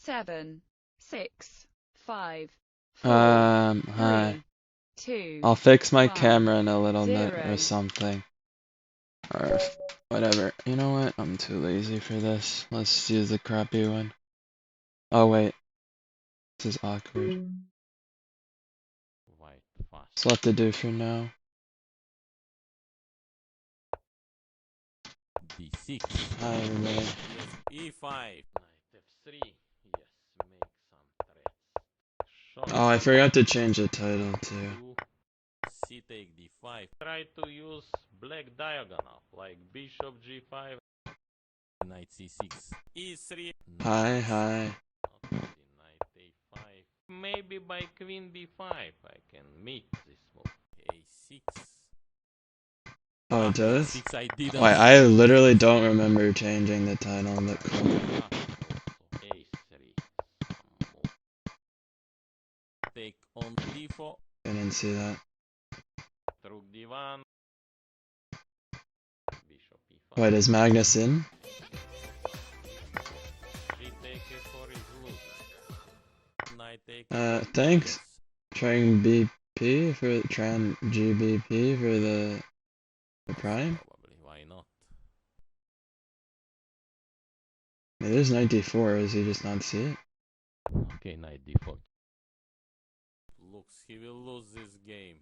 7, 6, 5, 4, Hi. 3, 2, I'll fix my 1, camera in a little bit 0. or something. Or whatever. You know what? I'm too lazy for this. Let's use the crappy one. Oh wait. This is awkward. That's what to do for now. D6. Hi everybody. Yes, E5. Knight F3. Yes, make some threats. Oh, I forgot to change the title too. C take D5. Try to use black diagonal, like bishop G5. Knight C6. E3. Hi. Knight A5. Maybe by queen B5 I can meet this move. A6. Oh, it does? A6 I didn't. Wait, I literally don't remember changing the title, but cool. A3. Take on D4. I didn't see that. Rook D1. Bishop E5. Wait, is Magnus in? G take A4 is losing. Knight take Thanks. yes. Trying BP for trying GBP for the prime? Probably, why not? It is 94, is he just not see it? Okay, knight D4. Looks he will lose this game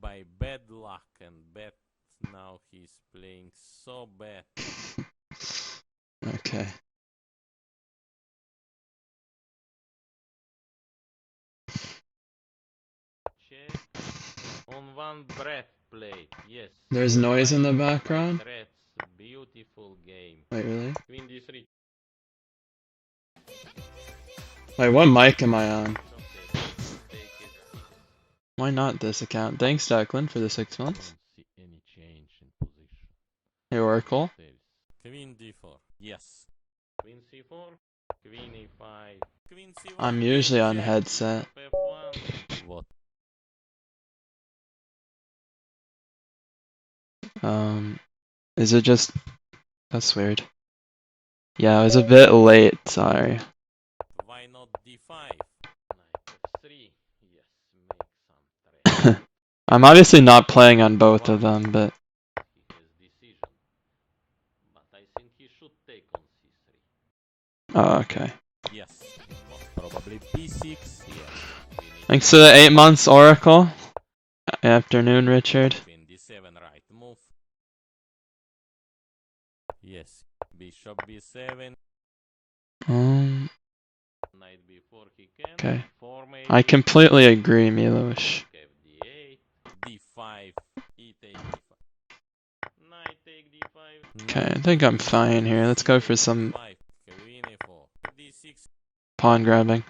by bad luck and bad. Now he's playing so bad. Okay. Check on one breath plate. Yes. There's noise in the background? Threats. Beautiful game. Wait, really? Queen D3. Wait, what mic am I on? Take it. Why not this account? Thanks, Declan, for the 6 months. Don't see any change in position. Hey, Oracle. Queen D4. Yes. Queen C4. Queen E5. Queen C1. I'm usually on check. headset. F1. What? Is it just... That's weird. Yeah, I was a bit late, sorry. Why not D5? Knight F3. Yes, make some threat. I'm obviously not playing on both of them, but... He has decision. But I think he should take on C3. Oh, okay. Yes. Most probably B6. Yes. Thanks for the 8 months, Oracle. Afternoon, Richard. Queen D7 right move. Yes. Bishop B7. Knight B4 he can. Okay. 4 maybe. I completely agree, Milosh. FD8. D5. E take D5. Knight take D5. Okay, I think I'm fine here. Let's go for some Queen A4. D6. pawn grabbing.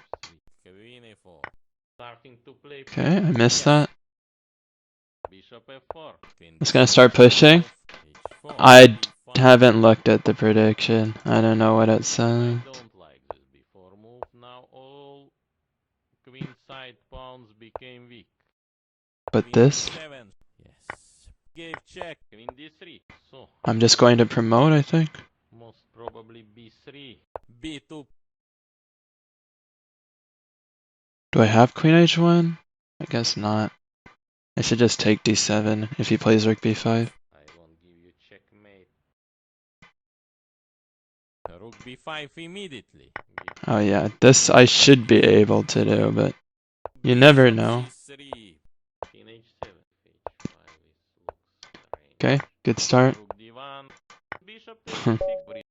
Queen A4. Starting to play. Okay, I missed that. Bishop F4. Just gonna start pushing. I haven't looked at the prediction. I don't know what it says. I don't like this before move. Now all queen side pawns became weak. But Queen this? D7. Yes. Gave check. Queen D3. So I'm just going to promote, I think. most probably B3. B2. Do I have Queen H1? I guess not. I should just take D7 if he plays Rook B5. I won't give you checkmate. Rook B5 immediately. Oh yeah, this I should be able to do, but you never know. C3. King H7. H5 looks Okay, good start. Rook D1. Bishop takes D6.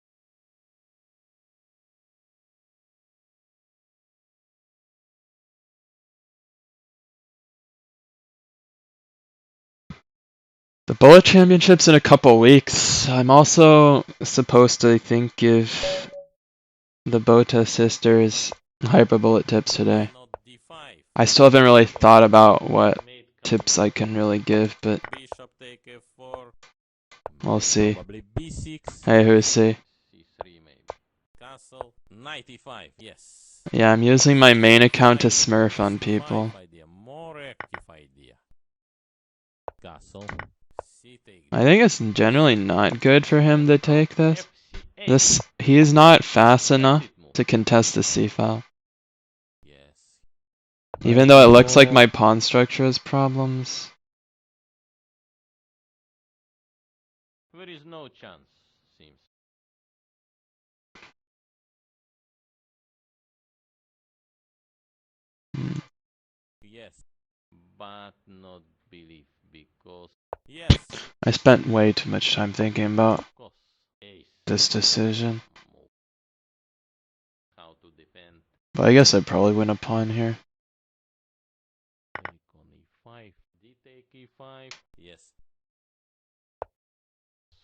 The Bullet Championship's in a couple weeks. I'm also supposed to, I think, give the Bota sisters hyper bullet tips today. I still haven't really thought about what tips I can really give, but Bishop take F4. we'll see. Probably B6. Hey, who's C? C3 maybe. Castle. Knight E5. Yes. Yeah, I'm using my main account to smurf on people. Idea. More active idea. Castle. C take. I think it's generally not good for him to take this. He's not fast enough to contest the c file. Yes. Even though it looks like my pawn structure has problems. There is no chance, seems. Hmm. Yes, but not believe because yes, I spent way too much time thinking about of course, ace. this decision. Move. How to defend? But I guess I'd probably win a pawn here. Take on e5. D take e5. Yes.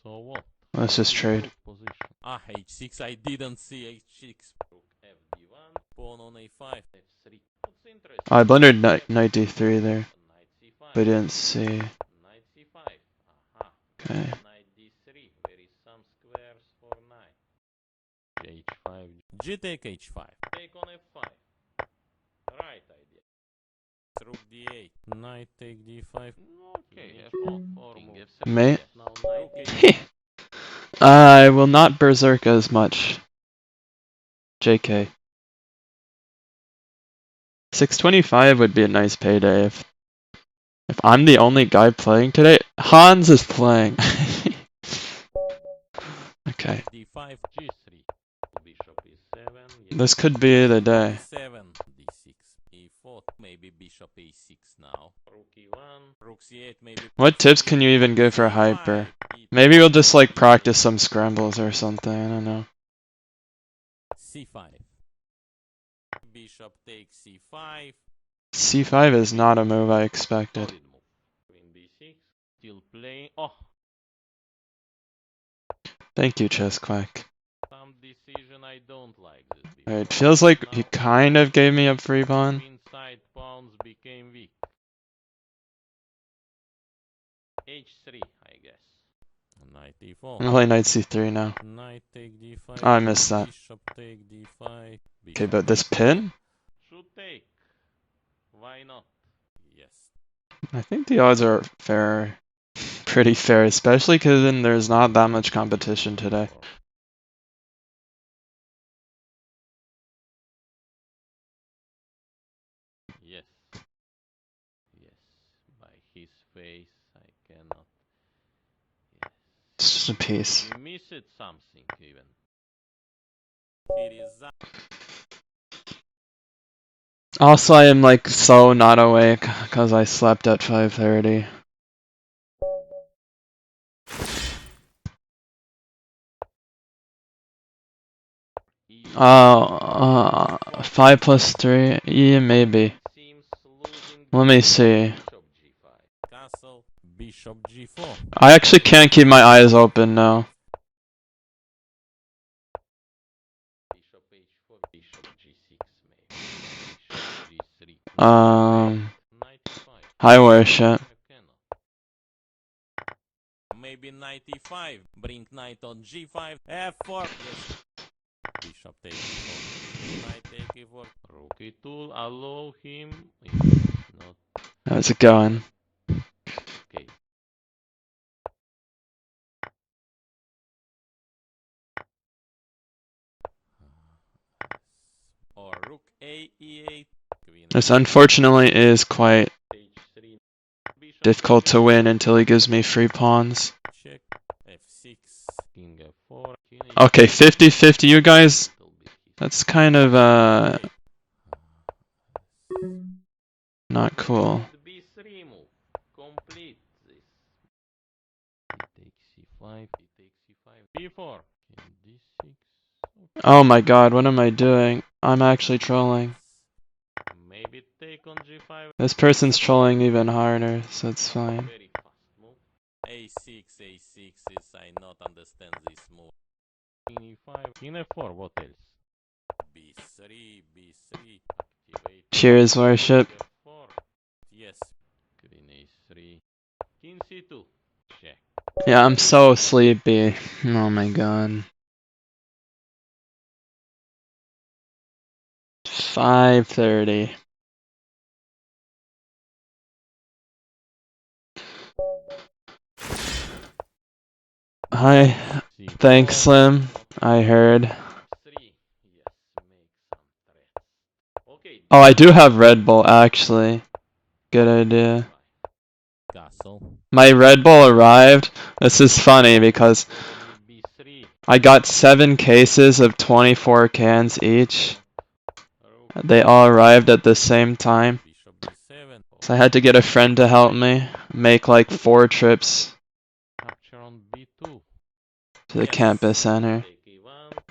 So what? Let's just trade. Position. Ah, h6. I didn't see h6. Rook fd1. Pawn on a5. f3. What's interesting? Oh, I blundered knight d3 there, Knight c5. but I didn't see. Knight c5. Aha. Okay. Knight d3. There is some squares for knight. h5. G take h5. Take on f5. Right idea. Rook d8. Knight take d5. Okay, f4 move. Mate. Now knight h5. I will not berserk as much. JK. 625 would be a nice payday if I'm the only guy playing today. Hans is playing. Okay. d5 g3. Bishop e7. This could be the day. e7 d6 e4. Maybe bishop a6 now. Rook e1. Rook c8 maybe. What tips can you even give for hyper? Maybe we'll just like practice some scrambles or something. I don't know. c5. Bishop takes c5. C5 is not a move I expected. Solid move. Queen b6. Still playing. Oh, Thank you, Chess Quack. some decision I don't like this. Alright, feels like he Now kind of gave me up free pawn. queen side pawns became weak. h3, I guess. Knight e4. I'm playing knight c3 now. Knight take d5. Oh, I missed that. Bishop take d5. Okay, but this pin? Should take. Why not? Yes. I think the odds are fair. Pretty fair, especially because then there's not that much competition today. Yes. Yes. By his face, I cannot. Yes. It's just a piece. We missed something even. Here is that. Also, I am like so not awake because I slept at 5:30. Oh, 5 plus 3? Yeah, maybe. Let me see. Castle, bishop g4. I actually can't keep my eyes open now. Bishop h4, bishop g6 maybe. Bishop g3. Knight e5. Hi worship. Maybe knight e5. Bring knight on g5. f4. Yes. Bishop take e4. Knight take e4. Rook e2. Allow him. Not How's it going? okay. Or rook a e8. Queen This unfortunately is quite h3. Bishop difficult to win until he gives me free pawns. check. f6. King f4. King Okay, 50-50, you guys. That's kind of, not cool. b3 move. Complete this. He takes c5. He takes c5. b4. King d6. Oh my god, what am I doing? I'm actually trolling. Maybe take on g5. This person's trolling even harder, so it's fine. Very fast move. a6, a6 is I not understand this move. King e5. King f4. What else? b3, b3. Activate. Cheers, worship. f4. Yes. Queen a3. King c2. Check. Yeah, I'm so sleepy. Oh my god. 5:30. Hi. Thanks, Slim. I heard. f3. Yes. Oh, I do have Red Bull, actually. Good idea. Castle. My Red Bull arrived. This is funny because I got 7 cases of 24 cans each. They all arrived at the same time. Bishop b7. So I had to get a friend to help me make like 4 trips Capture on b2. to the Yes. campus center. Take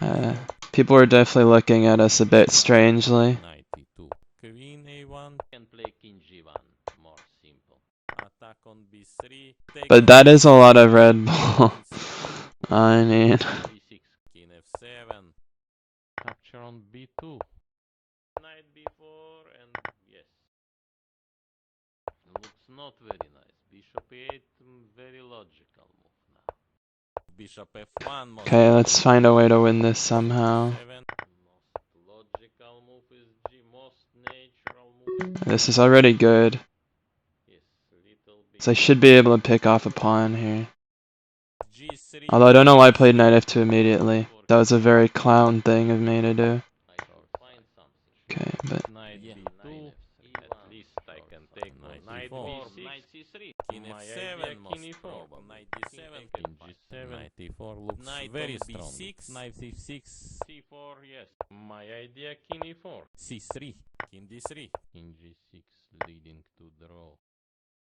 a1. People were definitely looking at us a bit strangely. Knight e2. Queen a1. Can play king g1. More simple. Attack on b3. Take But on that is a b6. lot of Red Bull. Queen c2. I mean, b6. King f7. Capture on b2. Knight b4 and yes. Looks not very nice. Bishop e8, very logical move now. Bishop f1. Most okay, let's find a way to win this somehow. Most logical move is G. Most natural move. This is already good. Yes, little bit. So I should be able to pick off a pawn here. G3. Although I don't know why I played knight f2 immediately. That was a very clown thing of me to do. I can find something. Okay, but Knight b2. At least I can take knight b6. Knight c3. King f7. King e4. Knight d7. King g7. Knight e4 looks very strong. B6. Knight c6. c4. Yes. My idea king e4. c3. King d3. King g6 leading to draw.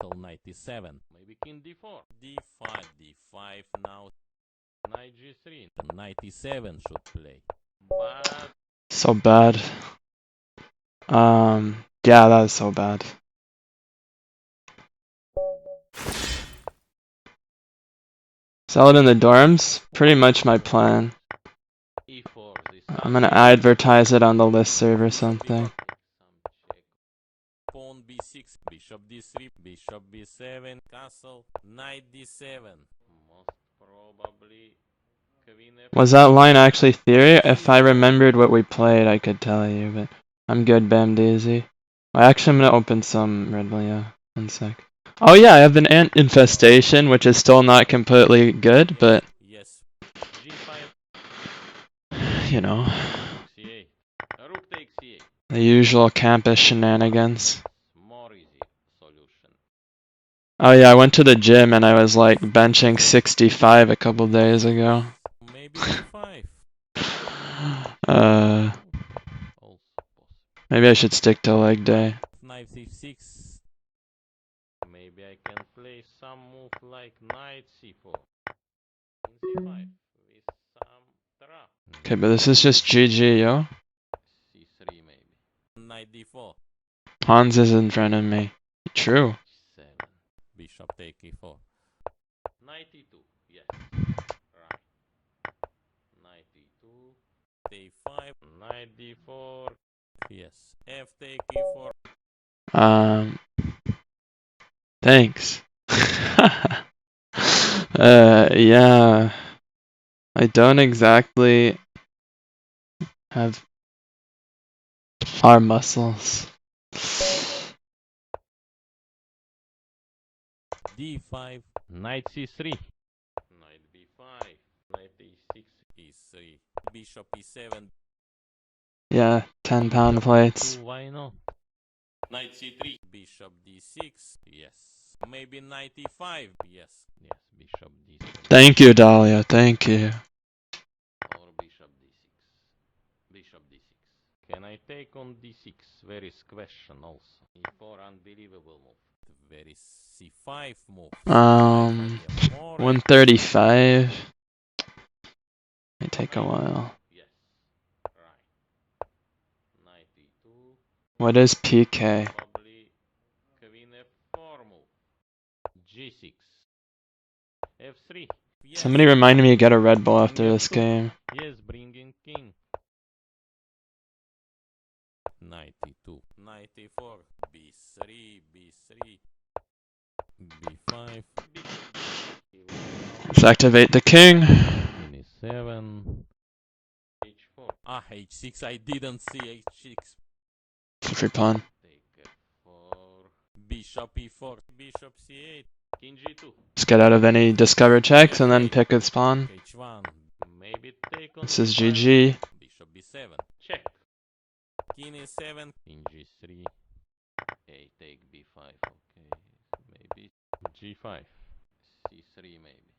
Till knight e7. Maybe king d4. d5. d5 now. Knight g3. Knight e7 should play. But so bad. Yeah, that was so bad. Sell it in the dorms? Pretty much my plan. e4. I'm gonna advertise it on the listserv or something. Pawn b6, bishop d3, bishop b7, castle, knight d7. Most probably queen f. Was that line actually theory? If I remembered what we played, I could tell you, but I'm good, Bam Daisy. Actually, I'm gonna open some Red Bull, yeah. 1 sec. Oh yeah, I have an ant infestation, which is still not completely good, but, Yes. g5, you know, c8. Rook takes c8. the usual campus shenanigans. More easy solution. Oh yeah, I went to the gym and I was like benching 65 a couple days ago. Maybe d5. Uh, Also possible. maybe I should stick to leg day. Knight c6. Maybe I can play some move like knight c4. King c5 with some trap. Okay, but this is just GG, yo. c3 maybe. Knight d4. Hans is in front of me. True. 7. Bishop take e4. Knight e2. Yes. Right. Knight e2. d5. Knight d4. Yes. F take e4. Thanks. Yeah. I don't exactly have arm muscles. d5. Knight c3. Knight b5. Knight e6. e3. Bishop e7. Yeah, 10-pound plates. Why not? Knight c3. Bishop d6. Yes. Maybe knight e5. Yes. Yes. Bishop d6. Thank you, Dahlia. Thank you. Or bishop d6. Bishop d6. Can I take on d6? Very question also. e4 unbelievable move. Very c5 move. More 135. May take a while. Yes. Right. Knight e2. What is PK? Probably queen f4 move. g6. f3. Yes. Somebody reminded me to get a Red Bull after this game. Yes, bringing king. Knight e2. Knight e4. b3. b3. b5. Let's activate the king. King e7. h4. Ah, h6. I didn't see h6. Free pawn. Take f4. Bishop e4. Bishop c8. King g2. Let's get out of any discover checks and then pick its pawn. h1. Maybe take on This is d5. GG. Bishop b7. Check. King E7. King G3. A take B5. Okay. Maybe G5. C3 maybe.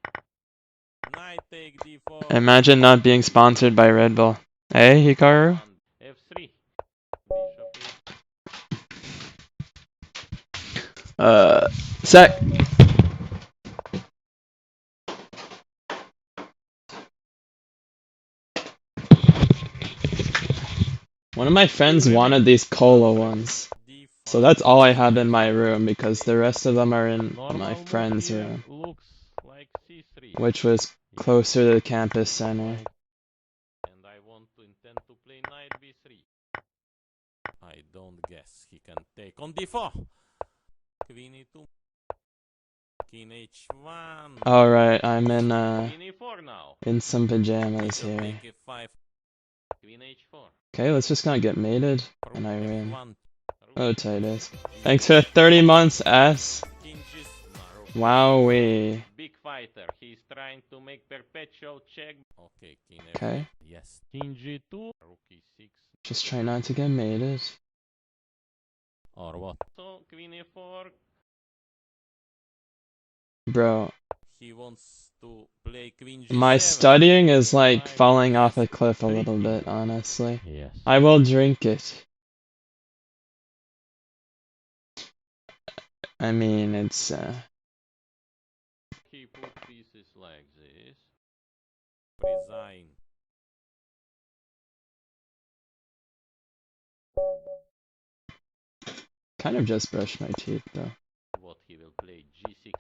Knight take D4. Imagine not being sponsored by Red Bull. Hey, Hikaru? F3. Bishop Sec. One of my friends wanted these cola ones. D5. So that's all I have in my room because the rest of them are in my Normal friend's move here room, looks like C3. which was closer to the campus center. And I want to intend to play knight B3. I don't guess he can take on D4. Queen E2. King H1. Alright, I'm in Queen E4 now. in some pajamas Bishop here. take F5. Queen H4. Okay, let's just not get mated, Rook and I win. F1. Oh, Titus. Thanks for 30 months, S. King G. Wowee. Big fighter. He's trying to make perpetual check. Okay, King F8. Okay, Yes. King G2. Rook E6. just try not to get mated. Or what? So, Queen E4. Bro, He wants to play Queen G7. my studying is like Five. falling off a Yes. cliff a little bit, honestly. Yes. I will drink it. I mean, it's, He put pieces like this. Resign. kind of just brushed my teeth, though. What he will play? G6.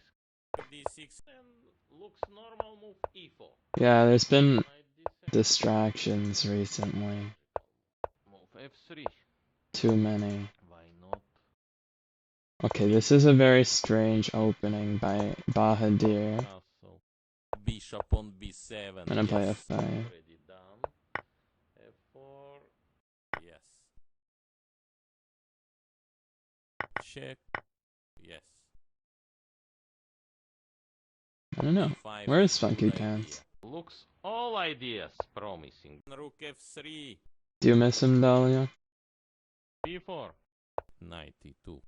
D6 and looks normal move E4. Yeah, there's been Knight D7. distractions recently. Move F3. Too many. Why not? Okay, this is a very strange opening by Bahadir. Castle. Bishop on B7. I'm gonna play Yes. F5. Already done. F4. Yes. Check. Yes. I don't know. D5 Where is good Funky idea. Pants? Looks all ideas promising. Rook F3. Do you miss him, Dahlia? B4. Knight E2.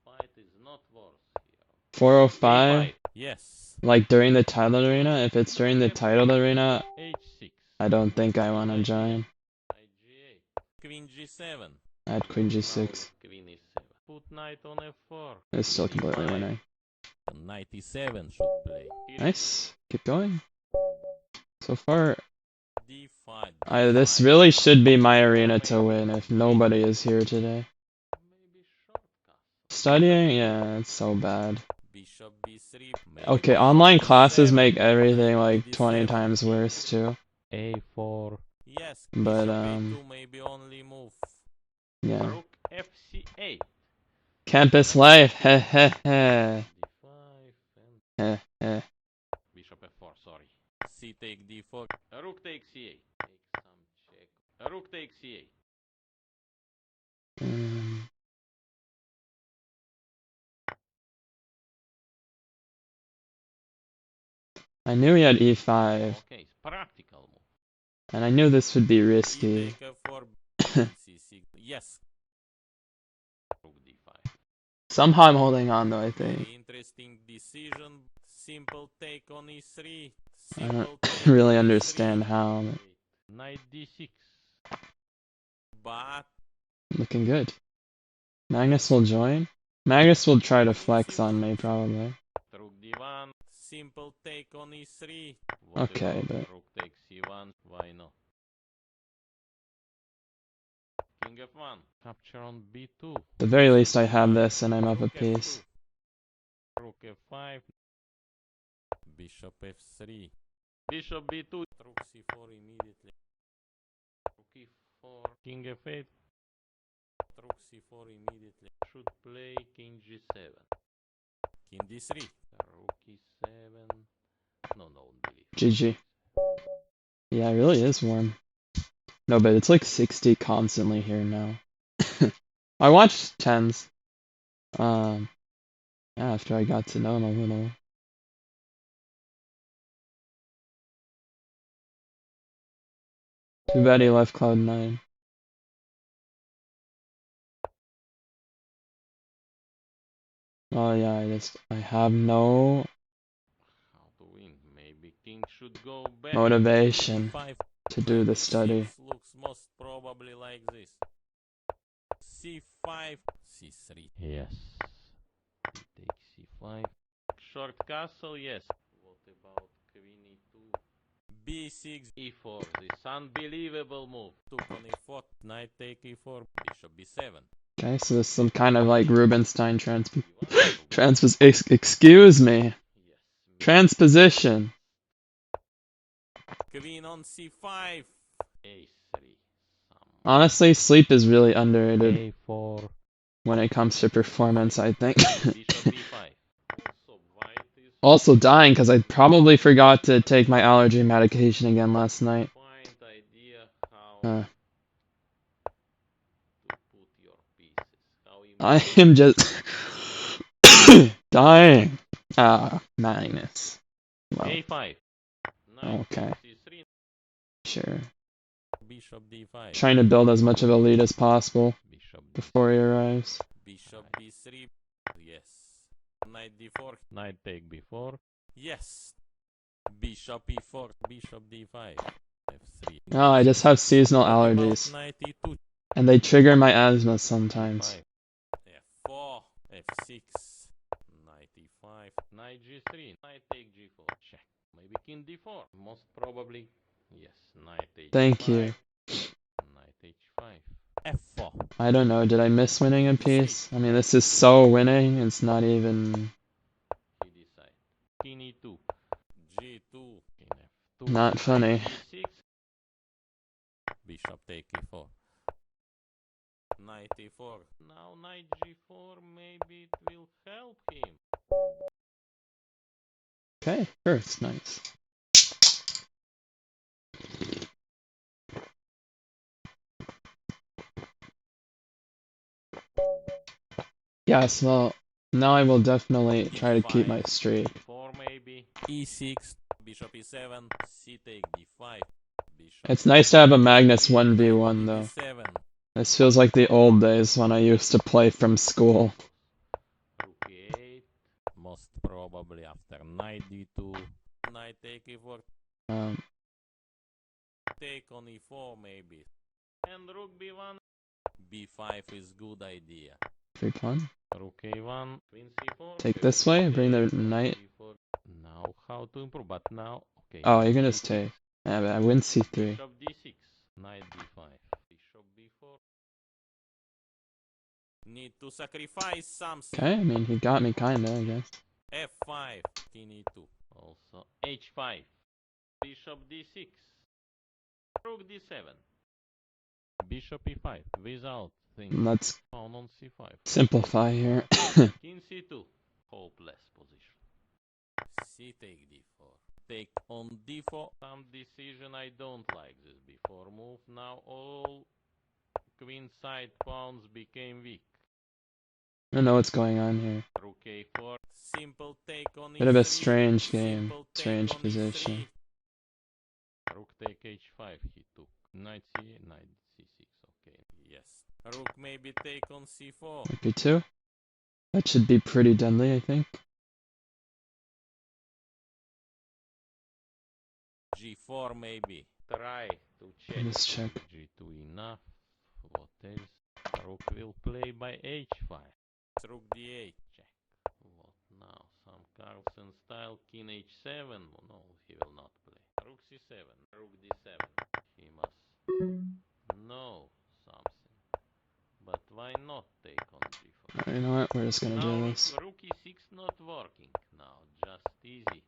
Fight is not worse here. 405? A5. Yes. Like during the title arena? If it's during the title arena, H6. I don't think I wanna join. Knight G8. Queen G7. At Queen G6. Queen E7. Put knight on F4. It's still Queen completely E5. winning. Knight E7 should play. Nice. Keep going. So far, D5. this D5. really should be my arena to win if nobody is here today. Maybe short castle. Studying? Yeah, it's so bad. Bishop B3. Maybe Okay, bishop online classes D7. make everything Knight like 20 D7. times worse too. A4. Yes. But, Bishop A2 maybe only move. Yeah. Rook FC8. Campus life, heh heh heh. D5 and Heh heh. bishop F4, sorry. C take D4. Rook takes C8. Take some check. Rook takes C8. Mm. I knew he had E5, Okay, practical move. and I knew this would be D risky. take F4. C6. Yes. Rook D5. Somehow I'm holding on though, I think. Very interesting decision. Simple take on E3. I don't Simple take really on understand E3. how. Knight D6. But Looking good. Magnus will join? Magnus will try to flex on me, probably. Rook D1. Simple take on E3. Okay, about but- Rook takes C1. Why not? King F1. Capture on B2. At the very least, I have this, and I'm up a Rook piece. F2. Rook F5. Bishop F3. Bishop B2. Rook C4 immediately. Rook E4. King F8. Rook C4 immediately. Should play King G7. King D3. Rook E7. No, don't believe. GG. Yeah, it really is warm. No, but it's like 60 constantly here now. I watched tens. Yeah, after I got to know him a little. Too bad he left Cloud9. Oh yeah, I have no How to win? Maybe king should go back. motivation C5. to do the Knight study. h6 looks most probably like this. C5, C3. Yes. Take C5. Short castle, yes. What about queen e2? B6, e4. This unbelievable move. Took on e4. Knight take e4. Bishop b7. Okay, so this is some kind of like Rubinstein excuse me. Yes. Transposition. Queen on c5. a3. Honestly, sleep is really underrated a4. when it comes to performance, I think. Bishop b5. Also, white is Also dying because I probably forgot to take my allergy medication again last night. find idea how Uh, to put your pieces. How you I am just dying. Ah, Magnus. Well, a5. Knight okay, c3. sure. Bishop d5. Trying to build as much of a lead as possible Bishop before he arrives. Bishop b3. Yes. Knight d4. Knight take b4. Yes. Bishop e4. Bishop d5. f3. Oh, I just have seasonal What about allergies. knight e2? And they trigger my asthma sometimes. F5. f4. f6. Knight e5. Knight g3. Knight take g4. Check. Maybe king d4. Most probably. Yes. Knight h5. Thank you. Knight h5. f4. I don't know, did I miss winning a piece? I mean, this is so winning, it's not even... He decide. King e2. g2. King f2. Not funny. e6. Bishop take e4. Knight e4. Now knight g4. Maybe it will help him. Okay, first, nice. Yes, well, now I will definitely try to keep my streak. e4 maybe. e6. Bishop e7. c take d5. Bishop It's nice to have a Magnus e8, 1v1 though. d7. This feels like the old days when I used to play from school. Rook e8. Most probably after knight d2. Knight take e4. Take on e4 maybe. And rook b1. b5 is good idea. Free pawn. Rook a1. Queen c4. Take this way, bring the knight. Now how to improve, but now okay. Oh, you can just take. Yeah, but I win c3. Bishop d6. Knight d5. Bishop b4. Need to sacrifice something. Okay, I mean, he got me kinda, I guess. f5. King e2. Also h5. Bishop d6. Rook d7. Bishop e5. Without thinking. Let's Pawn on c5. simplify here. King c2. Hopeless position. C take d4. Take on d4. Some decision I don't like this before move. Now all queen side pawns became weak. I don't know what's going on here. Rook a4. Simple take on e3. Bit of a strange game, Simple take strange on position. e3. Rook take h5. He took. Knight c8. Knight c6. Okay. Yes. Rook maybe take on c4. Knight b2. That should be pretty deadly, I think. g4 maybe. Try to check. Let's check. g2 enough. What else? Rook will play by h5. Rook d8 check. What now? Some Carlsen style. King h7. No, he will not play. Rook c7. Rook d7. He must know something. But why not take on g4? You know what? We're just gonna do this. Rook e6 not working. Now just easy.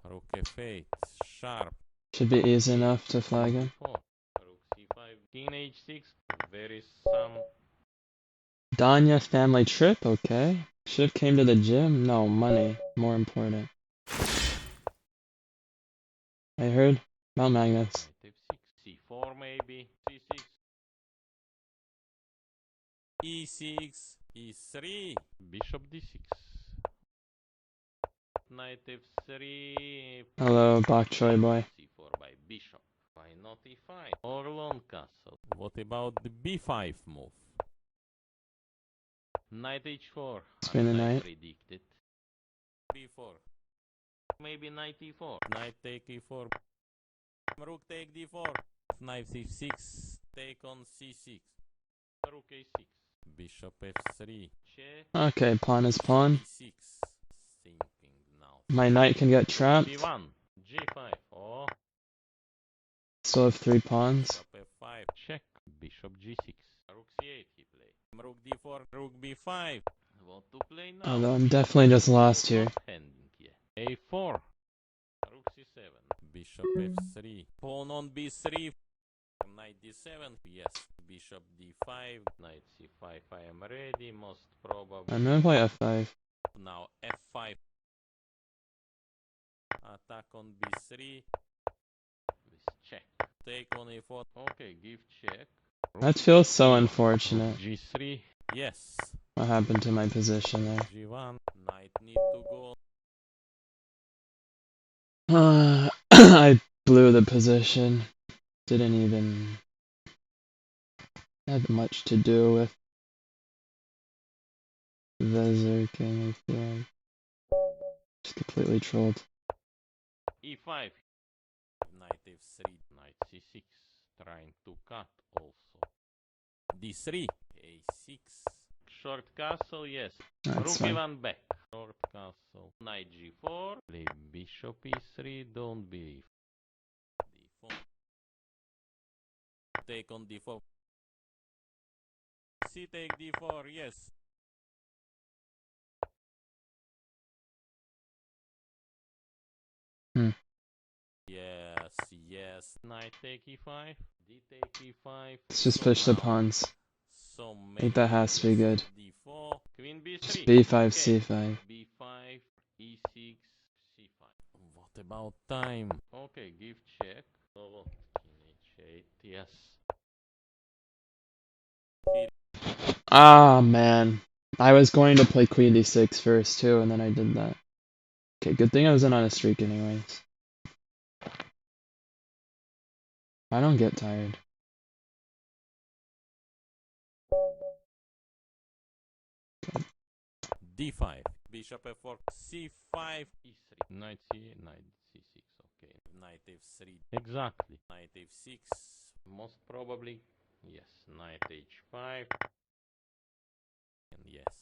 Rook f8. Sharp. Should be easy enough to flag him. Rook c5. King h6. There is some. Danya family trip, okay. Should've came to the gym. No, money. More important. I heard about Magnus. Knight f6. c4 maybe. c6. e6. e3. Bishop d6. Knight f3. Hello, bok choy boy. c4 by bishop. Why not e5? Or long castle. What about the b5 move? Knight h4. Spend the knight. Predicted. b4. Maybe knight e4. Knight take e4. Rook take d4. Knight c6. Take on c6. Rook a6. Bishop f3. Check. Okay, pawn is pawn. b6. Thinking now. My knight can get trapped. b1. g5. Oh. Still have 3 pawns. Bishop f5. Check. Bishop g6. Rook c8 he play. Rook d4. Rook b5. What to play now? Although I'm definitely just lost here. Not handing yet. a4. Rook c7. Bishop f3. Pawn on b3. Knight d7. Yes. Bishop d5. Knight c5. I am ready. Most probably. I'm gonna play f5. Now f5. Attack on b3. With check. Take on a4. Okay, give check. That feels so unfortunate. g3. Yes. What happened to my position there? g1. Knight need to go. I blew the position. Didn't even have much to do with Vezir King, I feel like. Just completely trolled. e5. Knight f3. Knight c6. Trying to cut also. d3. a6. Short castle, yes. That's Rook fine. e1 back. Short castle. Knight g4. Play bishop e3. Don't be d4. Take on d4. C take d4. Yes. Yes, yes. Knight take e5. D take e5. Let's just So push the now, pawns. so I think that has to be good. d4. Queen b3. Just b5, Okay. c5. b5, e6, c5. What about time? Okay, give check. Oh, king h8. Yes. Ah, man. I was going to play queen d6 first, too, and then I did that. Okay, good thing I wasn't on a streak anyways. I don't get tired. d5. Bishop f4. c5, e3. Knight c8, knight c6. Okay. Knight f3. Exactly. Knight f6. Most probably. Yes. Knight h5. And yes.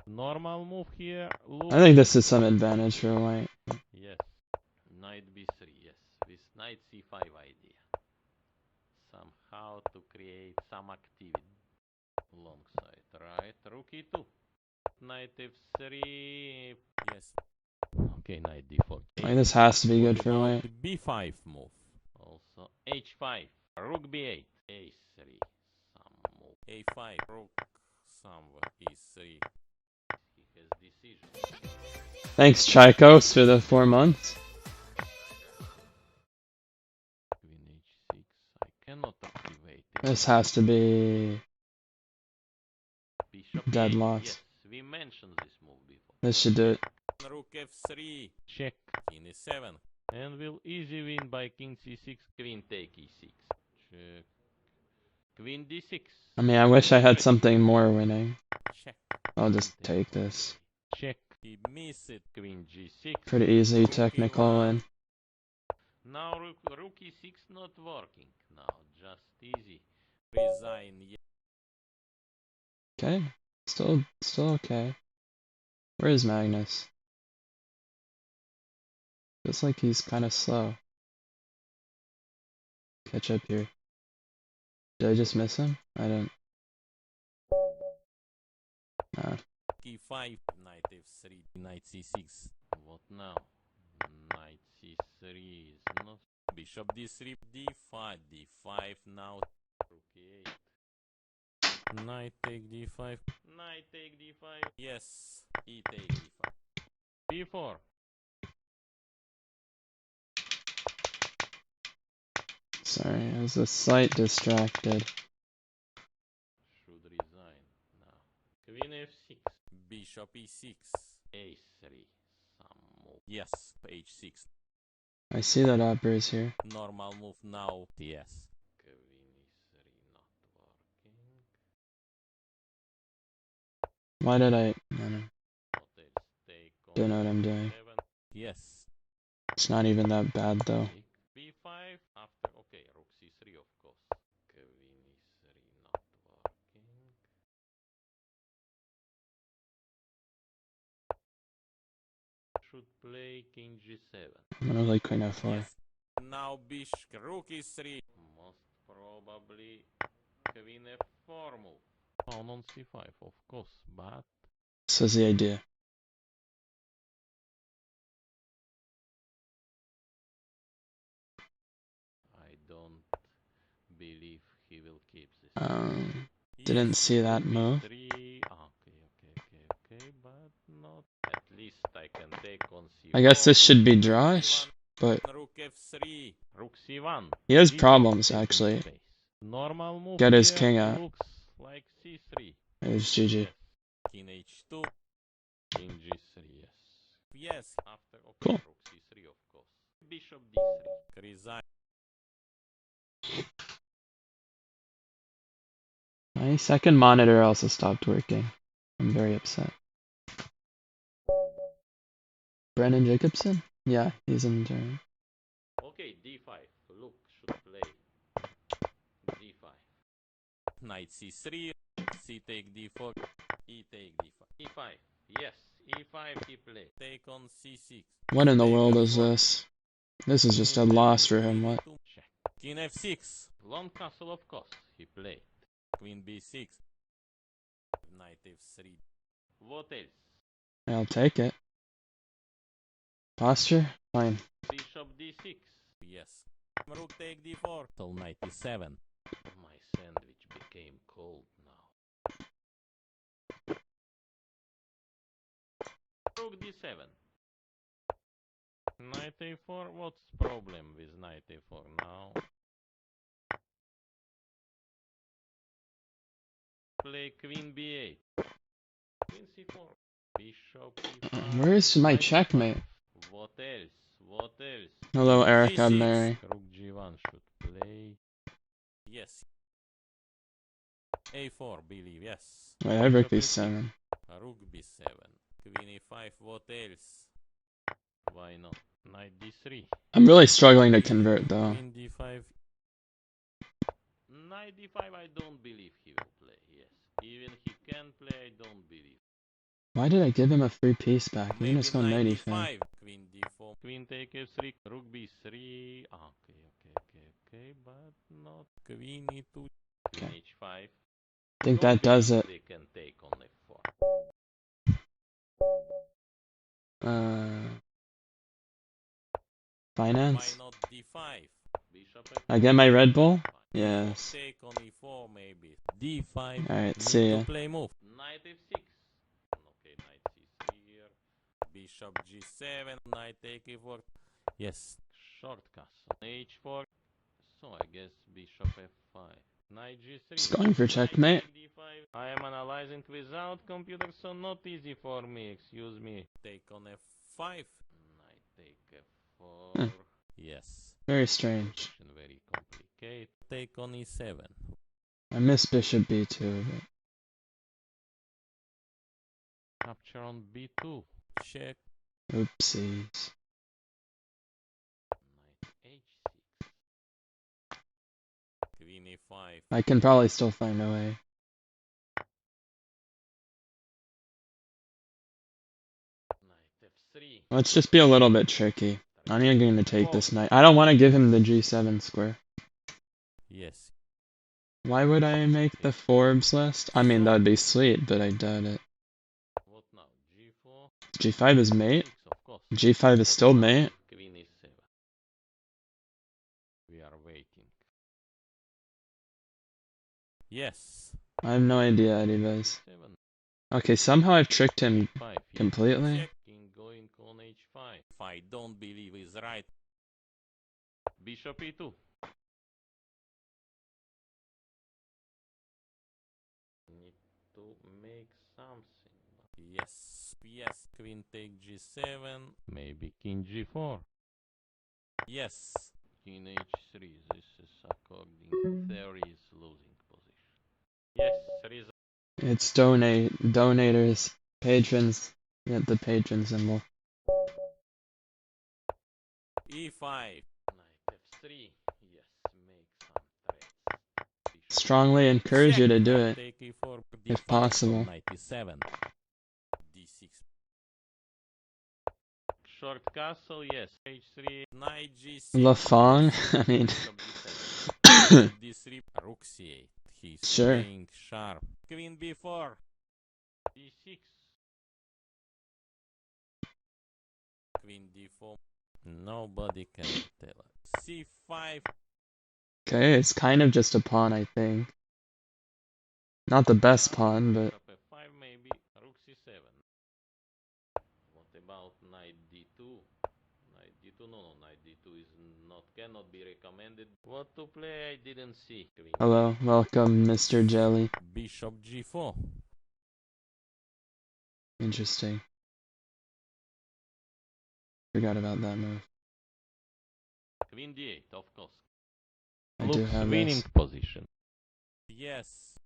Normal move here. Look. I think this is some advantage for white. Yes. Knight b3. Yes. With knight c5 idea. Somehow to create some activity. Long side. Right. Rook e2. Knight f3. Yes. Okay, knight d4. I think this has to be good for white. b5 move. Also h5. Rook b8. a3. Some move. a5. Rook somewhere. e3. He has decision. Thanks, Chikos, for the 4 months. Queen h6. I cannot activate it. This has to be Bishop dead e8. loss. Yes, we mentioned this move before. This should do it. Rook f3. Check. King e7. And will easy win by king c6. Queen take e6. Check. Queen d6. I mean, I wish I had something more winning. Check. I'll just take this. Check. He missed it. Queen g6. Pretty easy Rook technical e1. win. Now rook e6 not working. Now just easy. Resign. Okay. Still okay. Where is Magnus? Feels like he's kind of slow. Catch up here. Did I just miss him? I don't. Nah. e5. Knight f3. Knight c6. What now? Knight c3 is not. Bishop d3. d5. d5 now. Rook e8. Knight take d5. Knight take d5. Yes. E take d5. b4. Sorry, I was a slight distracted. Should resign now. Queen f6. Bishop e6. a3. Some move. Yes. h6. I see that opera is here. Normal move now. Yes. Queen e3 not working. Why did I don't know. Hotels take on Don't know what I'm doing. 7. Yes. It's not even that bad though. Take b5 after. Okay, rook c3 of course. Queen e3 not working. Should play king g7. I'm gonna play queen f4. Yes. Now bishop rook e3. Most probably queen f4 move. Pawn on c5 of course, but This was the idea. I don't believe he will keep this. Didn't Yes, see that rook move. b3. Okay, but not. At least I can take on c4. I guess this should be Rook drawish, but c1, rook f3, rook c1. he has G4 problems taking actually. space. Normal move Get his here king out. looks like c3. It's GG. Yes. King h2, king g3. Yes. Yes. After Cool. rook c3 of course. Bishop d3. Resign. My second monitor also stopped working. I'm very upset. Brennan Jacobson? Yeah, he's in the tournament. Okay, d5. Look, should play d5. Knight c3, c take d4, e take d5. e5. Yes, e5 he play. Take on c6. What in the Take world is f4. this? This is King just a e7, loss for him, queen what? e2. Check. King f6. Long castle of course he played. Queen b6. Knight f3. What else? I'll take it. Posture? Fine. Bishop d6. Yes. Rook take d4. Till knight e7. My sandwich became cold now. Rook d7. Knight a4. What's problem with knight a4 now? Play queen b8. Queen c4. Bishop e5. Where's my Knight checkmate? e5. What else? What else? Hello, King Eric g6. Abneri. Rook g1 should play. Yes. a4, believe. Yes. Wait, I have rook Bishop a6. b7. Rook b7. Queen e5. What else? Why not? Knight d3. I'm really struggling to convert though. Queen d5. Knight d5 I don't believe he will play. Yes. Even he can play, I don't believe. Why did I give him a free piece back? You can Maybe just go knight knight e5. d5. Queen d4. Queen take f3. Rook b3. Okay. But not queen e2. Queen Okay. h5. I think Don't that does believe it. they can take on f4. Finance? Why not d5? Bishop I f4. get my Red Bull? E4 Yes. take on e4 maybe. d5. Alright, Need see to ya. play move. Knight f6. Okay, knight c3 here. Bishop g7. Knight take e4. Yes. Short castle. h4. So I guess bishop f5. Knight g3. Just going for Knight checkmate. take d5. I am analyzing without computer, so not easy for me. Excuse me. Take on f5. Knight take f4. Yes. Very strange. Position very complicated. Take on e7. I miss bishop b2, but Capture on b2. Check. oopsies. Knight h6. Queen e5. I can probably still find a way. Knight f3. Let's just be a little bit tricky. I'm not going to take this knight. I don't want to give him the g7 square. Yes. Why would I make the Forbes list? I mean, that'd be sweet, but I doubt it. What now? g4. g5 is mate. 6, of course. g5 is still mate. Queen e7. We are waiting. Yes. I have no idea, Adibas. 7. Okay, somehow I've tricked him 5. Yes. completely. Checking going on h5. If I don't believe is right. Bishop e2. Need to make something. Yes. Queen take g7. Maybe king g4. Yes. King h3. This is according to theory is losing position. Yes. It's donators, patrons. Get the patron symbol. E5. Knight F3. Yes, make some threats. Strongly encourage you to do it, Take E4. if D5. possible. Knight E7. D6. Short castle, yes. H3. Knight G6. Lafong? I mean, Bishop D7. D3. Rook C8. He's sure. playing sharp. Queen B4. D6. Queen D4. Nobody can tell us. C5. Okay, it's kind of just a pawn, I think. Not the best pawn, but Bishop F5 maybe. Rook C7. What about knight D2? Knight D2, no, knight D2 is not, cannot be recommended. What to play I didn't see. Queen hello, welcome, Mr. Jelly. Bishop G4. Interesting. Forgot about that move. Queen D8, of course. I do Looks have winning this. position. Yes.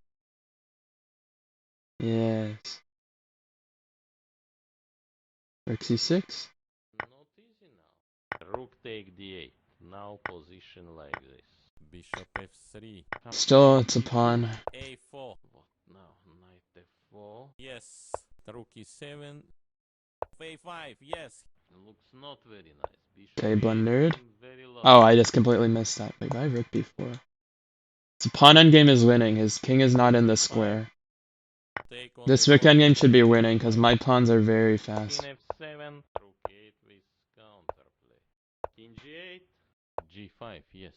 Yes. Rook C6? Not easy now. Rook take D8. Now position like this. Bishop F3. Still, it's a pawn. A4. What now? Knight F4. Yes. Rook E7. A5. Yes. Looks not very nice. Bishop Okay, A8 blundered. came very low. Oh, I just completely missed that. Wait, why Rook B4? So pawn endgame is winning. His king is not in the square. Take on This A4. Rook endgame should be winning, because my pawns are very fast. King F7. Rook 8 with counterplay. King G8. G5. Yes.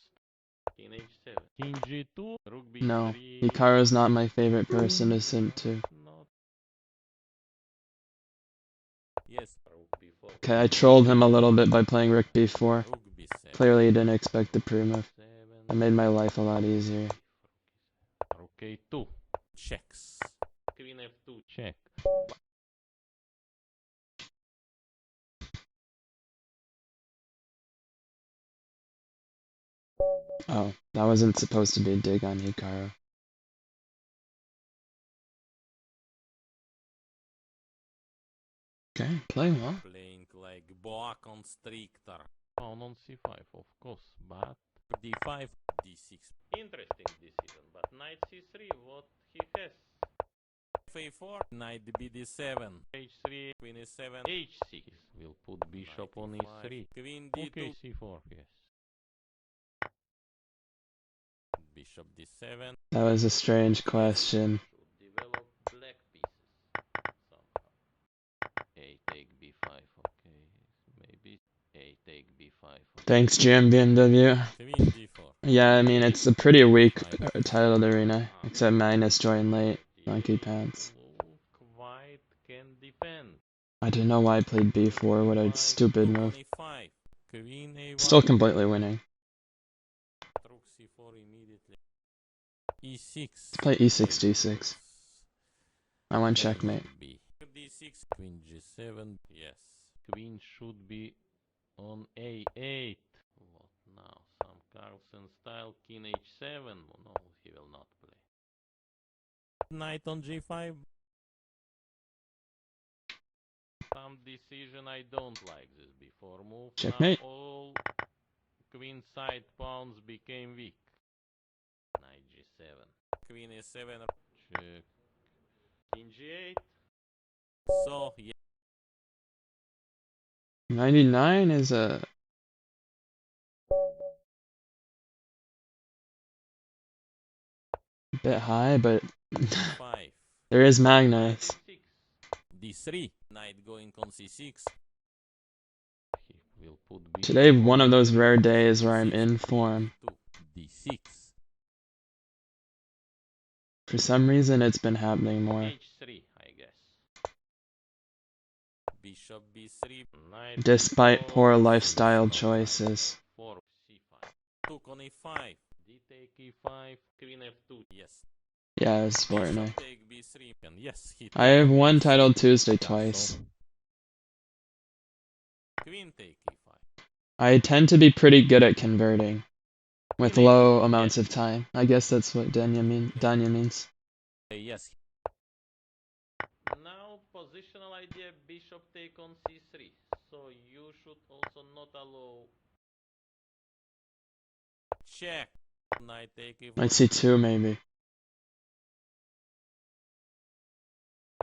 King H7. King G2. Rook B3. No, Hikaru's not my favorite person to simp to. Not. Yes. Rook B4. Okay, I trolled him a little bit by playing Rook B4. Rook B7. Clearly he didn't expect the pre-move. 7. That made my life a lot easier. Rook A2. Checks. Queen F2. Check. Oh, that wasn't supposed to be a dig on Hikaru. Okay, playing well. Playing like boa constrictor. Pawn on C5, of course, but D5, D6. Interesting decision, but knight C3, what he has? F4, knight BD7, H3, Queen E7, H6. We'll put bishop on E3. Queen D2, okay, C4, yes. Bishop D7. That was a strange question. Should develop black pieces somehow. A take B5, okay. Maybe A take B5. Okay. Thanks, GM Queen D4. Yeah, I mean, it's a pretty weak titled arena, except Magnus joined late. Monkey pants. White can defend. I don't know why I played B4, what a stupid move. Queen A1. Still completely winning. Rook C4 immediately. E6. Let's play E6, D6. I want checkmate. B. D6. Queen G7. Yes. Queen should be on A8. What now? Some Carlsen style. King H7. No, he will not play. Knight on G5. Some decision I don't like this before move. Checkmate. Now all queen side pawns became weak. Knight G7. Queen A7. Check. King G8. So yeah. 99 is a bit high, but there is Magnus. D3. Knight going on C6. He will put Today, one of those rare days where I'm in form. D6. For some reason, it's been happening more. H3, I guess. Bishop B3. Knight Despite D4, poor lifestyle choices. 4 C5. Took on E5. D take E5. Queen F2. Yes. Yeah, it's Fortnite. Bishop take B3. And yes, he I have won takes Titled Tuesday castle. twice. Queen take E5. I tend to be pretty good at converting. With low amounts of time. I guess that's what Danya means. Yes. Now positional idea bishop take on c3. So you should also not allow check. Knight take if Knight c2 maybe.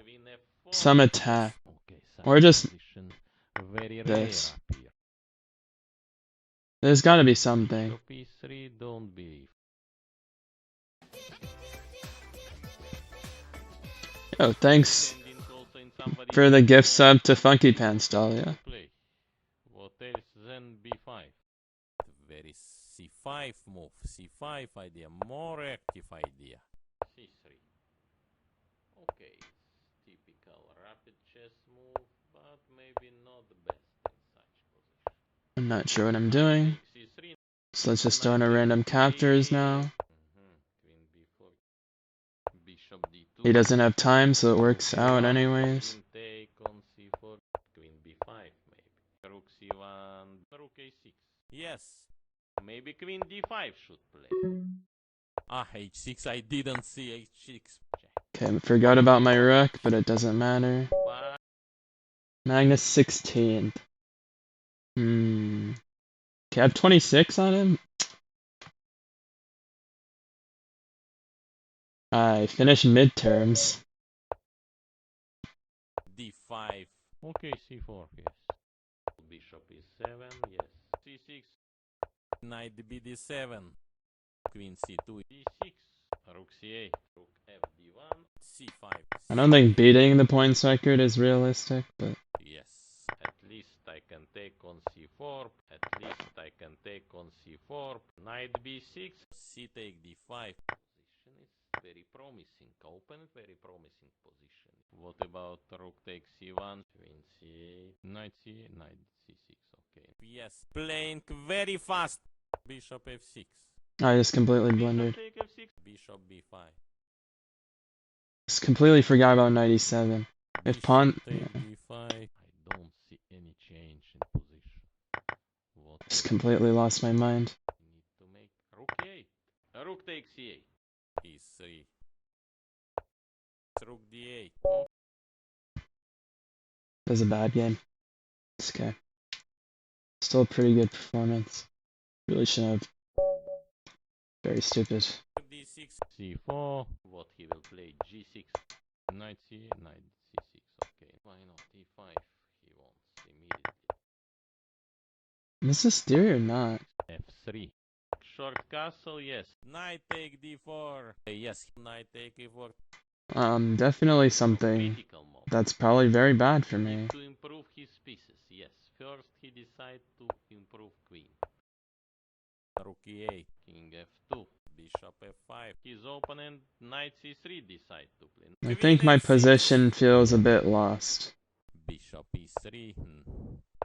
queen f4. Some attack. Okay, Or just position very this. rare up here. There's gotta be something. Bishop e3, don't believe. Oh, thanks Depending also in somebody for the else's gift phone sub to Funky Pants Dahlia. play. What else then b5? Very c5 move, c5 idea, more active idea. c3. Okay, it's typical rapid chess move, but maybe not the best in such position. I'm not sure what I'm doing. Take c3. So let's just throw in Knight a random captors c3. now. Queen b4. Bishop d2. He doesn't have time, so it works out c1. anyways. Queen take on c4. Queen b5 maybe. Rook c1. Rook a6. Yes. Maybe queen d5 should play. Ah, h6. I didn't see h6. Okay, I forgot about my rook, but it doesn't matter. But Magnus 16th. Okay, I have 26 on him. I finished midterms. d5. Okay, c4, yes. Bishop e7, yes. c6. Knight bd7. Queen c2, d6. Rook c8. Rook fd1. c5. I don't think beating the points record is realistic, but Yes. At least I can take on c4. At least I can take on c4. Knight b6. C take d5. Position is very promising. Open very promising position. What about rook take c1? Queen c8. Knight c8. Knight c6. Okay. Yes. Playing very fast. Bishop f6. I just completely Bishop blundered. take f6. Bishop b5. Just completely forgot about 97. If Bishop pawn, take yeah, d5. I don't see any change in position. What just else completely lost my mind. we need to make? Rook e8. Rook takes c8. e3. Rook d8. Oh, It was a bad game. It's okay. Still a pretty good performance. Really shouldn't have. Very stupid. d6. c4. What he will play? g6. Knight c8. Knight c6. Okay. Why not e5? He wants immediately. Is this theory or not? f3. Short castle, yes. Knight take d4. Yes. Knight take e4. Definitely something Critical moment. that's probably very bad for me. Need to improve his pieces. Yes. First he decide to improve queen. Rook e8. King f2. Bishop f5. His opponent knight c3 decide to play. I think my Queen f6. position feels a bit lost. Bishop e3.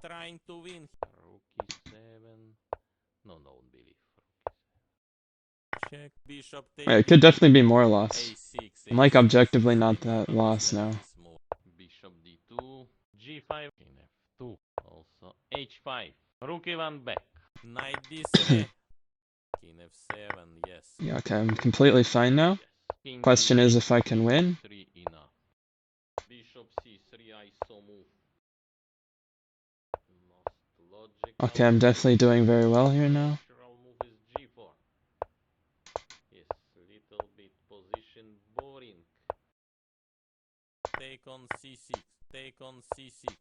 Trying to win. Rook e7. No, don't believe. Rook e7. Check. Bishop take. It could definitely be more lost. a6. I'm like a6. objectively not that lost now. Bishop d2. g5. King f2. Also h5. Rook e1 back. Knight d3. King f7. Yes. Yeah, okay, I'm completely fine now. Yes. King Question d8, is if I can win. c3 enough. Bishop c3 ISO move. Most logical. Okay, I'm definitely doing very well here now. Natural move is g4. Yes, little bit position boring. Take on c6. Take on c6.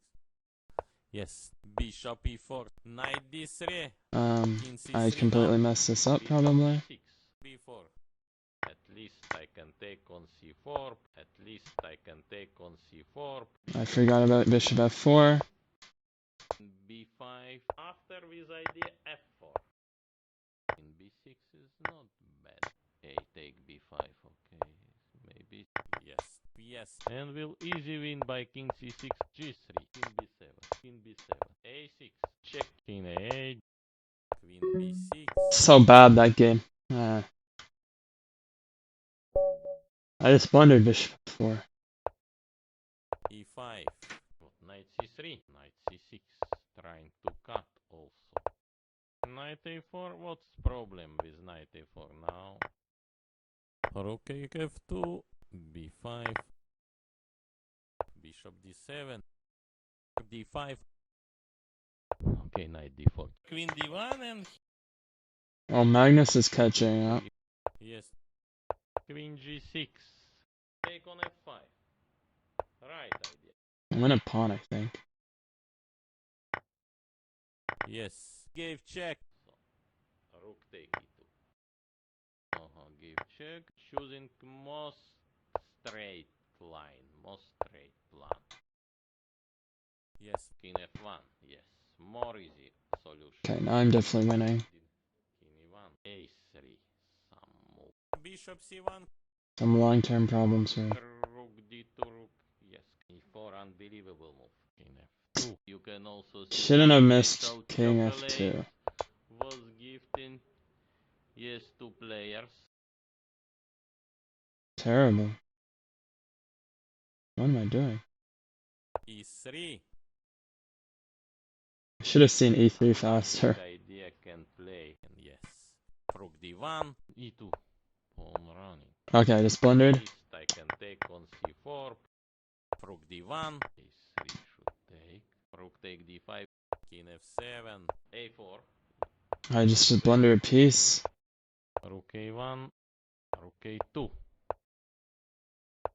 Yes. Bishop e4. Knight d3. King c3 I completely now. messed this up Bishop probably. c6. b4. At least I can take on c4. At least I can take on c4. I forgot about bishop f4. b5. After with idea f4. In b6 is not bad. A take b5. Okay. Maybe. Yes. Yes. And will easy win by king c6. g3. King b7. King b7. a6. Check. King a8. Queen b6. So bad that game. I just blundered bishop f4. e5. Knight c3. Knight c6. Trying to cut also. Knight a4. What's problem with knight a4 now? Rook f2. b5. Bishop d7. d5. Okay, knight d4. Queen d1 and Oh, Magnus is catching up. yes. Queen g6. Take on f5. Right idea. I'm gonna pawn, I think. Yes. Gave check. So, rook take e2. Give check. Choosing most straight line. Most straight plan. Yes. King f1. Yes. More easy solution. Okay, now I'm definitely winning. King e1. a3. Some move. Bishop c1. Some long-term problems here. Rook d2. Rook. Yes. e4. Unbelievable move. King f2. You can also see Shouldn't have missed special King chocolate f2. was gifting yes to players. Terrible. What am I doing? e3. I should have seen e3 faster. Idea can play. And yes. Rook d1. e2. Pawn running. Okay, I just blundered. East I can take on c4. Rook d1. a3 should take. Rook take d5. King f7. a4. I just blundered a piece. Rook a1. Rook a2.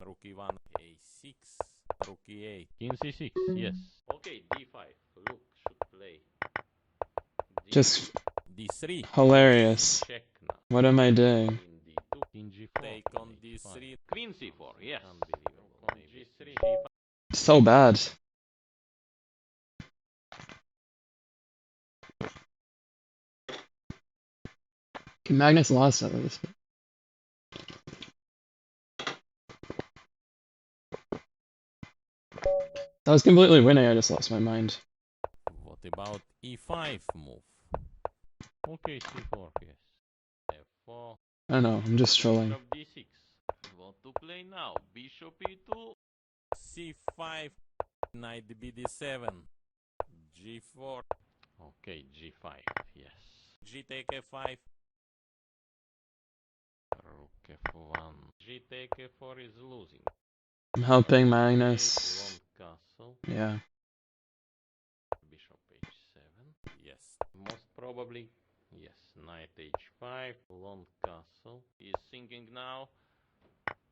Rook e1. a6. Rook e8. King c6. Yes. Okay, d5. Look, should play. Just d3. hilarious. Check now. What am I doing? Queen d2. King g4. Take on d3. Queen c4. Yes. Unbelievable. On g3. g5. So bad. Magnus lost at least. I was completely winning, I just lost my mind. What about e5 move? Okay, c4, yes. f4. I don't know, I'm just trolling. Bishop d6. What to play now? Bishop e2. c5. Knight bd7. g4. Okay, g5, yes. G take f5. Rook f1. G take f4 is losing. I'm helping Long Magnus. castle. Yeah. Bishop h7. Yes. Most probably. Yes. Knight h5. Long castle. He's thinking now.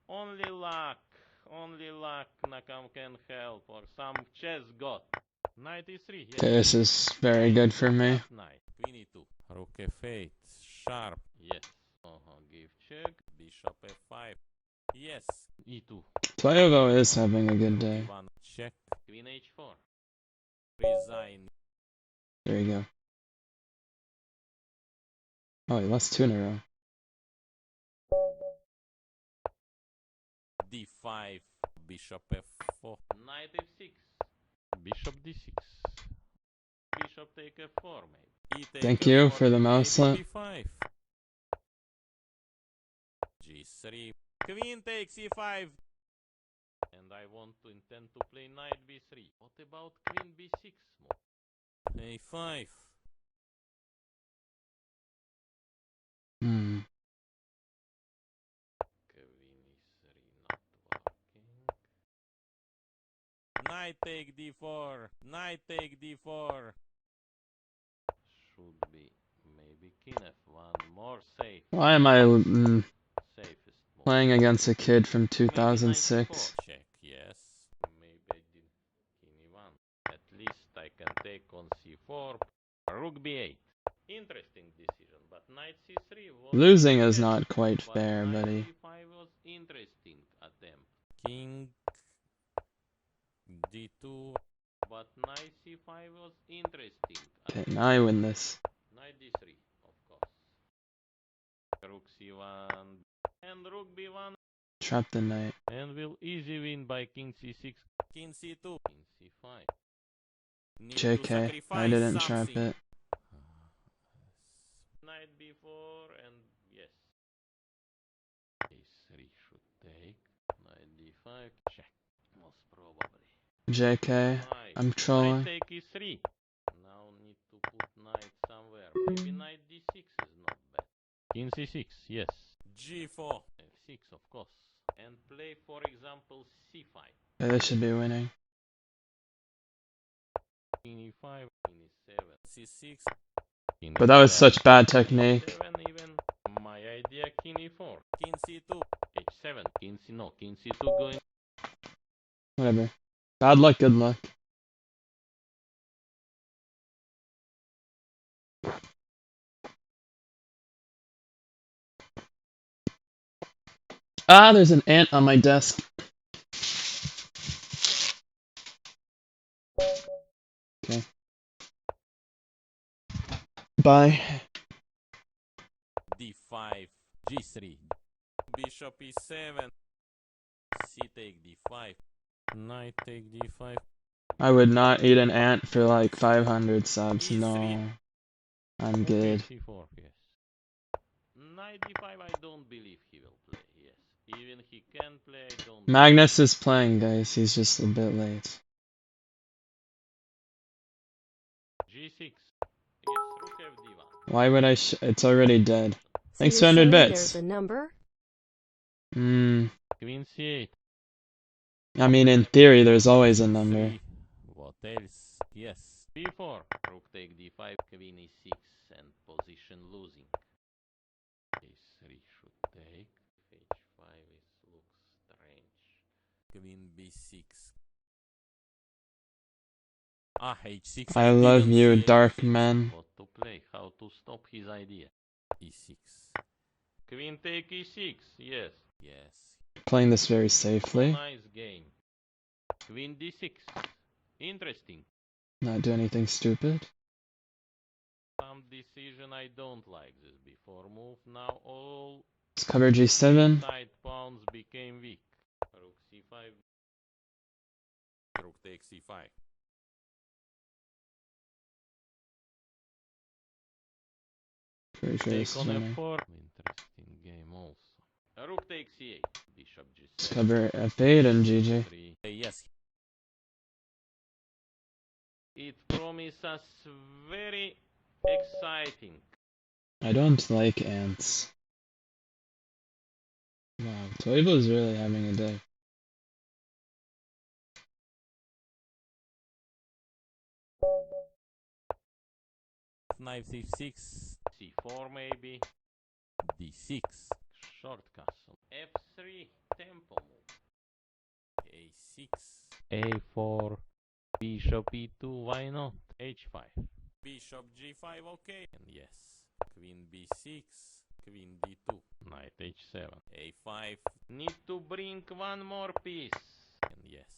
Only luck. Only luck Nakam can help. Or some chess god. Knight e3. Yes. Okay, this is very good for me. Knight. Queen e2. Rook f8. Sharp. Yes. Give check. Bishop f5. Yes. e2. Playovo is having a good day. e1. Check. Queen h4. Resign. There you go. Oh, he lost 2 in a row. d5. Bishop f4. Knight f6. Bishop d6. Bishop take f4 maybe. E take Thank you f4, for the mouse maybe lamp. b5. g3. Queen takes e5. And I want to intend to play knight b3. What about queen b6 move? a5. Hmm. Queen e3 not working. Knight take d4. Knight take d4. Should be maybe king f1. More safe. Why am I Safest move. playing against a kid from Maybe knight 2006? e4. Check, yes. Maybe I did king e1. At least I can take on c4. Rook b8. Interesting decision, but knight c3 was Losing is better, not quite but fair, knight buddy. c5 was interesting attempt. King d2, but knight c5 was interesting. Okay, Attempt. now I win this. Knight d3, of course. Rook c1 and rook b1, Trap the knight. and will easy win by king c6, king c2, king c5. Need to JK, I sacrifice didn't something. trap it. Knight b4 and yes. a3 should take. Knight d5 check. Most probably. JK, I'm Knight trolling. take e3. Now need to put knight somewhere. Maybe knight d6 is not bad. King c6, yes. g4. f6 of course. And play, for example, c5. Yeah, this should be winning. King e5, king e7, c6. King But that was e7, such bad technique. e7 even. My idea, king e4, king c2, h7, king c, no, king c2 going. Whatever. Bad luck, good luck. Ah, there's an ant on my desk. Okay. Bye. d5, g3, bishop e7, c take d5, knight take d5, I would not eat an ant for like 500 subs. e3, No. I'm okay, good. c4, yes. Knight d5, I don't believe he will play, yes. Even he can play, I don't. Magnus is playing, guys. He's just a bit late. g6, yes, rook fd1. Why would I it's already dead. So Thanks you're for 100 saying bits. there's a number? Queen c8. I mean, in theory, there's always a number. What else? Yes. b4, rook take d5, queen e6, and position losing. a3 should take. h5 looks strange. Queen b6. Ah, h6. I I love didn't you, see dark h6. man. What to play? How to stop his idea? e6. Queen take e6. Yes. Yes. Playing this very safely. Nice game. Queen d6. Interesting. Not do anything stupid. Some decision I don't like this before move. Now all Let's cover G7. side pawns became weak. Rook c5. Rook takes c5. Pretty sure this Take is on winning. f4. Interesting game also. Rook takes c8. Bishop Let's g7. cover F8 and GG. Yes. It promises very exciting. I don't like ants. Wow, Toivo's really having a day. Knight c6. c4 maybe. d6. Short castle. f3. Tempo move. a6. a4. Bishop e2. Why not? h5. Bishop g5. Okay. And yes. Queen b6. Queen d2. Knight h7. a5. Need to bring one more piece. And yes.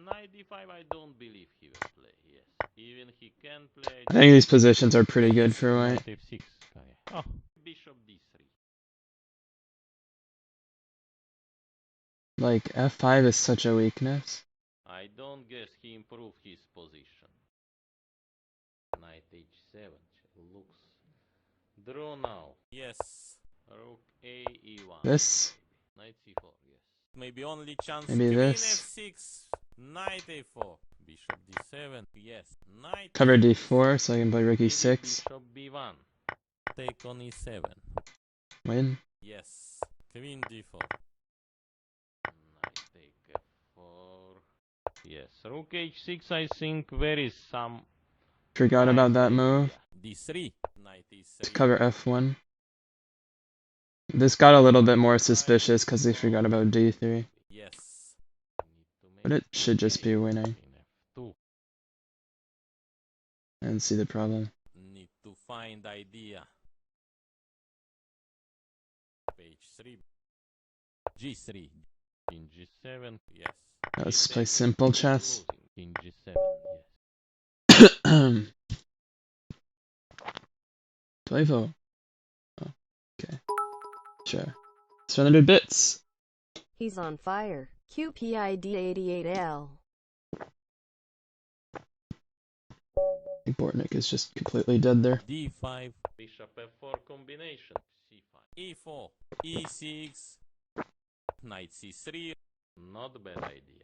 Knight d5, I don't believe he will play, yes. Even he can play. I think these positions are pretty good for white. Knight f6. Oh. Bishop d3. Like, F5 is such a weakness. I don't guess he improved his position. Knight h7 looks. Draw now. Yes. Rook a e1. This? Knight c4, yes. Maybe only chance. Maybe Queen this. f6. Knight a4. Bishop d7. Yes. Knight Cover e6. D4 so I can play rook Maybe E6. Bishop b1. Take on e7. Win. Yes. Queen d4. Knight take f4. Yes. Rook h6, I think there is some. Forgot nice about that idea. move. d3. Knight e3. To cover F1. This got a little bit more suspicious because they forgot about D3. Yes. But it should just be winning. F2. I don't see the problem. Need to find idea. Page 3. G3. King G7. Yes. Let's G play takes. simple chess. King G7. Yes. Toivo. Oh, okay. Sure. It's 100 bits. He's on fire. QPID88L. I think Bortnik is just completely dead there. D5. Bishop F4 combination. C5. E4. E6. Knight C3. Not bad idea.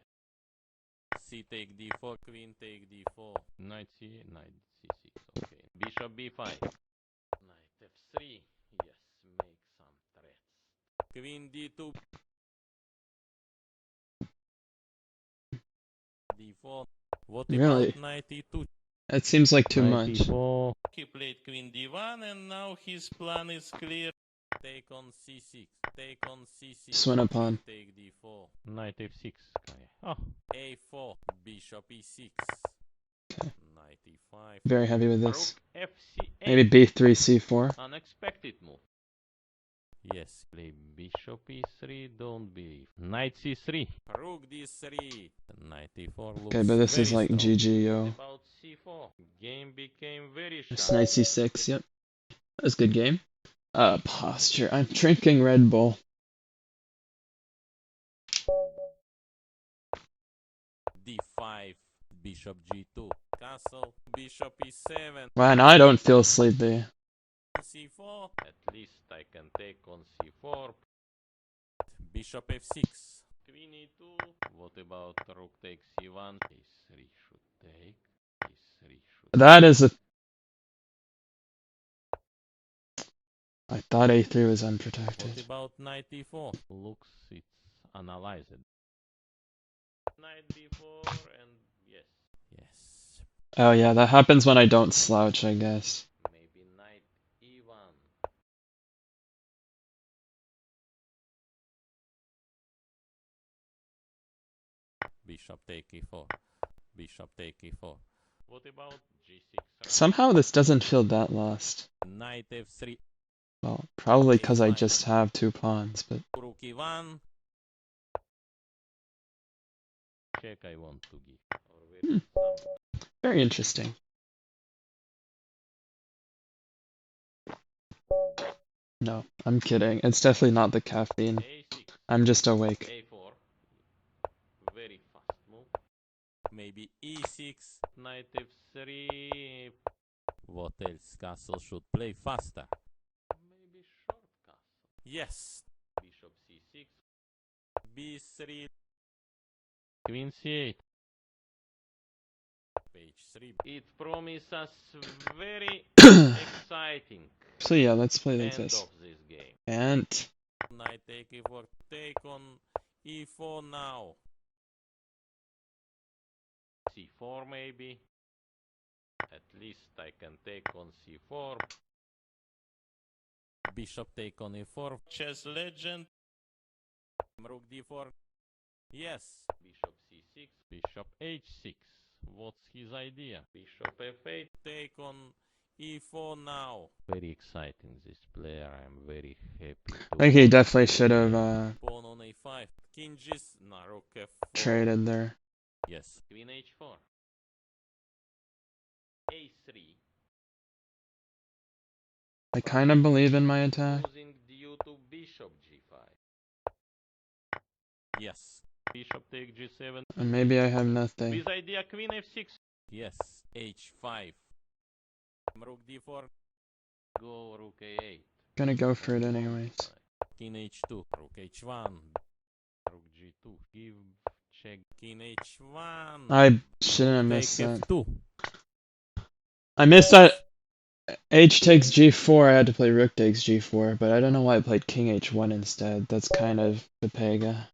C take D4. Queen take D4. Knight C. Knight C6. Okay. Bishop B5. Knight F3. Yes. Make some threats. Queen d2. d4. What Really? about knight e2? That seems like too Knight much. e4. He played queen d1 and now his plan is clear. Take on c6. Take on c6. Just went up on. Take d4. Knight f6. Oh. a4. Bishop e6. Okay. Knight e5. Very heavy with this. Rook fc8. Maybe b3, c4. Unexpected move. Yes, play bishop e3, don't believe. Knight c3. Rook d3. Knight e4 looks Okay, but this is very like strong. GG, yo. About c4. Game became very It's sharp. knight c6, yep. That was a good game. Posture. I'm drinking Red Bull. d5. Bishop g2. Castle. Bishop e7. Man, I don't feel sleepy. c4. At least I can take on c4. Bishop f6. Queen e2. What about rook takes c1? a3 should take. a3 should. That is a... I thought a3 was What unprotected. about knight e4? Looks it's analyzed. Knight b4 and yes. Yes. Oh yeah, that happens when I don't slouch, I guess. Maybe knight e1. Bishop take e4. Bishop take e4. What about g6? Somehow this doesn't feel that lost. Knight f3. Well, probably because I A5. just have 2 pawns, but... Rook e1. Check I want to give. Or Hmm. Very interesting. No, I'm kidding. It's definitely not the caffeine. a6. I'm just awake. a4. Very fast move. Maybe e6. Knight f3. What else? Castle should play faster. Maybe short castle. Yes. Bishop c6. b3. Queen c8. Page 3. It promises very exciting So yeah, let's play like end this. of this game. And... Knight take e4. Take on e4 now. c4 maybe. At least I can take on c4. Bishop take on e4. Chess legend. Rook d4. Yes. Bishop c6. Bishop h6. What's his idea? Bishop f8. Take on e4 now. Very exciting this player. I'm very happy to I think he definitely should have pawn on a5. King g. No, rook f4. traded there. Yes. Queen h4. a3. I kind of believe in my attack. Losing due to bishop g5. Yes. Bishop take g7. And maybe I have nothing. With idea queen f6. Yes. h5. Rook d4. Go rook a8. Gonna go for it anyways. King h2. Rook h1. Rook g2. Give check. King h1. I shouldn't have Take missed that. f2. I missed that h takes g4, I had to play rook takes g4, but I don't know why I played king h1 instead. That's kind of the pega.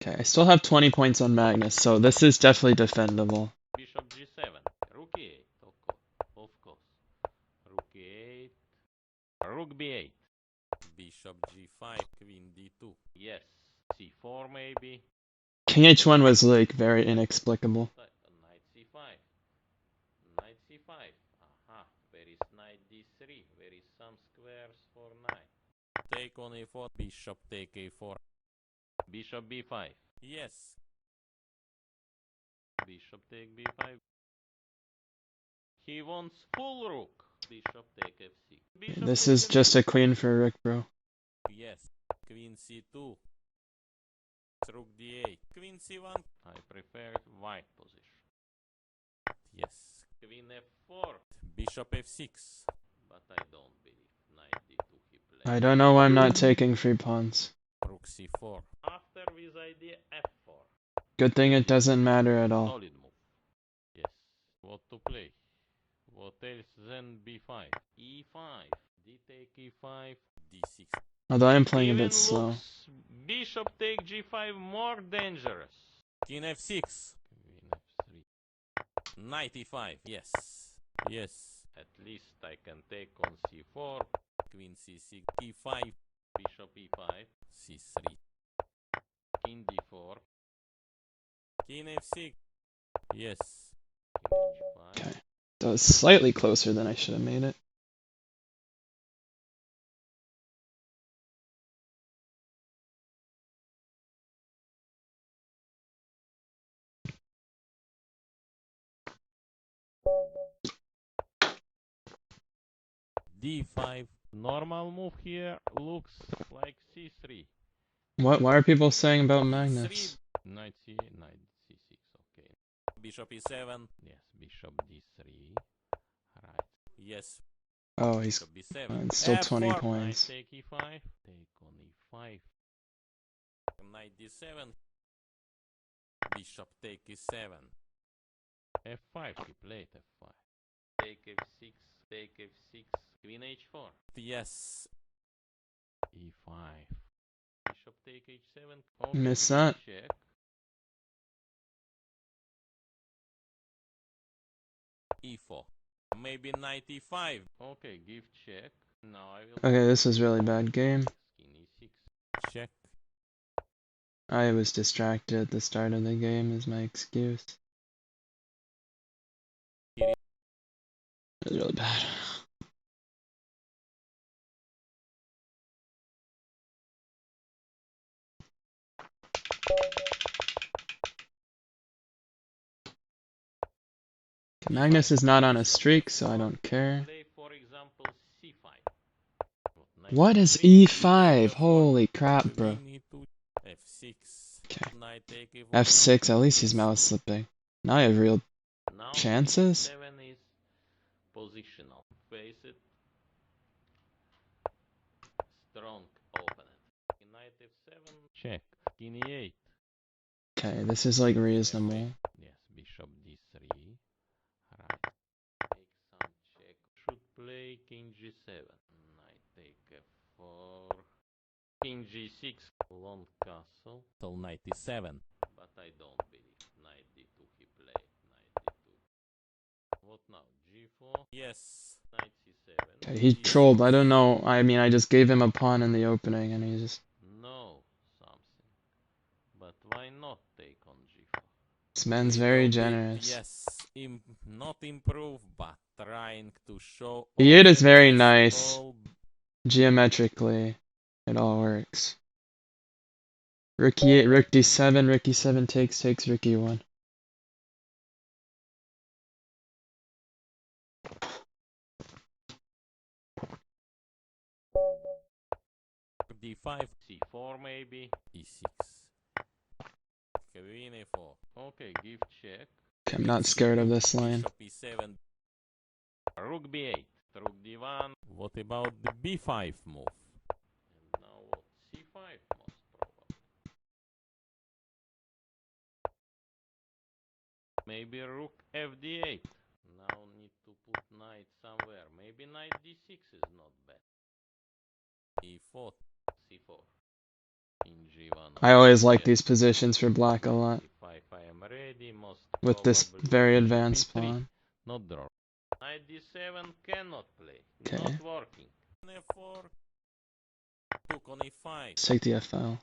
Okay, I still have 20 points on Magnus, so this is definitely defendable. Bishop g7. Rook e8. Of course. Rook e8. Rook b8. Bishop g5. Queen d2. Yes. c4 maybe. King h1 was like very inexplicable. Knight c5. Knight c5. Aha. Where is knight d3? Where is some squares for knight? Take on a4. Bishop take a4. Bishop b5. Yes. Bishop take b5. He wants full rook. Bishop take f6. Bishop This take is just a queen for Rick, bro. Yes. Queen c2. Rook d8. Queen c1. I prefer white position. Yes. Queen f4. Bishop f6. But I don't believe. Knight d2 he plays. I don't know why I'm not taking free pawns. Rook c4. After with idea f4. Good thing it doesn't matter at all. Solid move. Yes. What to play? What else? Then b5. e5. d take e5. D6. Although I am playing a Even bit slow. looks bishop take G5 more dangerous. King F6. Queen F3. Knight E5. Yes. Yes. At least I can take on C4. Queen C6. E5. Bishop E5. C3. King D4. King F6. Yes. King H5. Okay. That was slightly closer than I should have made it. D5. Normal move here looks like C3. What? Why are people saying about E3. Magnus? Knight C8, knight C6. Okay. Bishop E7. Yes. Bishop D3. Right. Yes. Oh, he's Bishop B7. it's still 20 F4. Knight points. take E5. Take on E5. Knight D7. Bishop take E7. F5. He played F5. Take F6. Take F6. Queen H4. Yes. E5. Bishop take H7. Okay, Miss that. check. E4. Maybe knight E5. Okay, give check. Now I will. Okay, this is really bad game. King E6. Check. I was distracted at the start of the game is my excuse. It was really bad. Magnus is not on a streak, so I don't care. Play, for example, C5. What is E5? Holy crap, bro. F6. Okay. Knight take E4. F6, at least he's mouse slipping. Now I have real Now chances? E7 is positional. Face it. Strong opponent. Knight F7. Check. King E8. Okay, this is like reasonable. Yes, bishop D3. Right. Take some check. Should play king G7. Knight take F4. King G6. Long castle. Till knight E7. But I don't believe. Knight D2 he played. Knight D2. What now? G4? Yes. Knight C7. Okay, he trolled. I don't know. I mean, I just gave him a pawn in the opening, and he just... No, something. But why not take on G4? This man's very generous. Yes, not improve, but trying to show. E8 is very nice. Geometrically, it all works. Rook E8, Rook D7, Rook E7 takes, Rook E1. D5, C4 maybe, E6. Queen A4. Okay, give check. Okay, I'm not scared of this line. Bishop E7. Rook B8. Rook D1. What about the B5 move? And now what? C5 most probably. Maybe Rook FD8. Now need to put knight somewhere. Maybe knight D6 is not bad. E4. C4. In G1. I always like these positions for black a lot. If I am ready, most With this probably very bishop advanced E3. pawn. Not draw. Knight D7 cannot play. Okay. Not working. F4. Took on E5. Let's take the FL.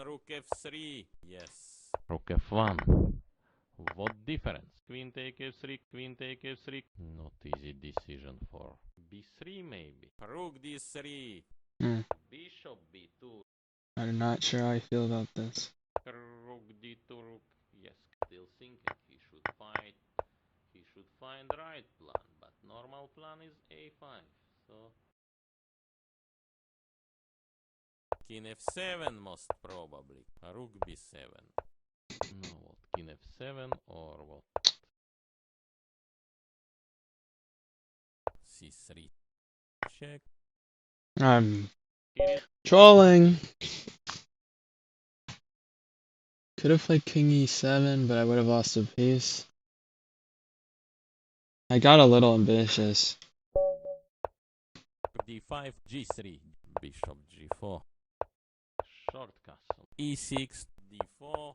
Rook F3. Yes. Rook F1. What difference? Queen take F3. Queen take F3. Not easy decision for B3 maybe. Rook D3. Bishop B2. I'm not sure how I feel about this. Rook D2. Rook. Yes. Still thinking he should fight. He should find right plan, but normal plan is A5. So King F7 most probably. Rook B7. No, what? King F7 or what? C3. Check. I'm trolling. Could have played King E7, but I would have lost a piece. I got a little ambitious. e5, g3, bishop g4, short castle, e6, d4,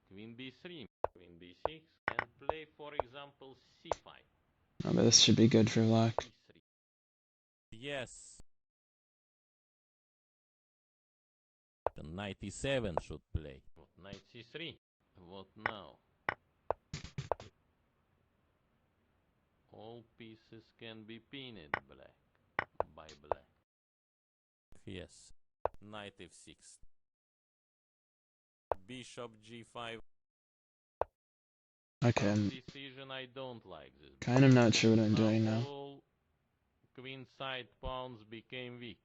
queen b3, queen b6, and play, for example, c5. Oh, but this should be good for black. e3. Yes. The knight e7 should play. What, knight c3? What now? All pieces can be pinned black by black. Yes. Knight f6. Bishop g5. Okay, I'm Decision, I don't like this. kind of not sure what I'm doing now. All queen side pawns became weak.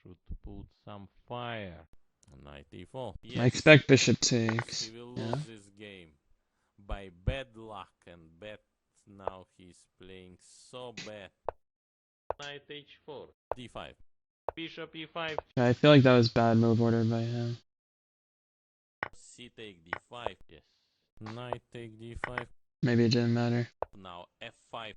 Should put some fire. Knight e4. Yes. I expect bishop He takes. will Yeah. lose this game by bad luck and bad. Now he's playing so bad. Knight h4, d5, bishop e5, I feel like that was bad move order by him. c take d5, yes. Knight take d5, Maybe it didn't matter. now f5,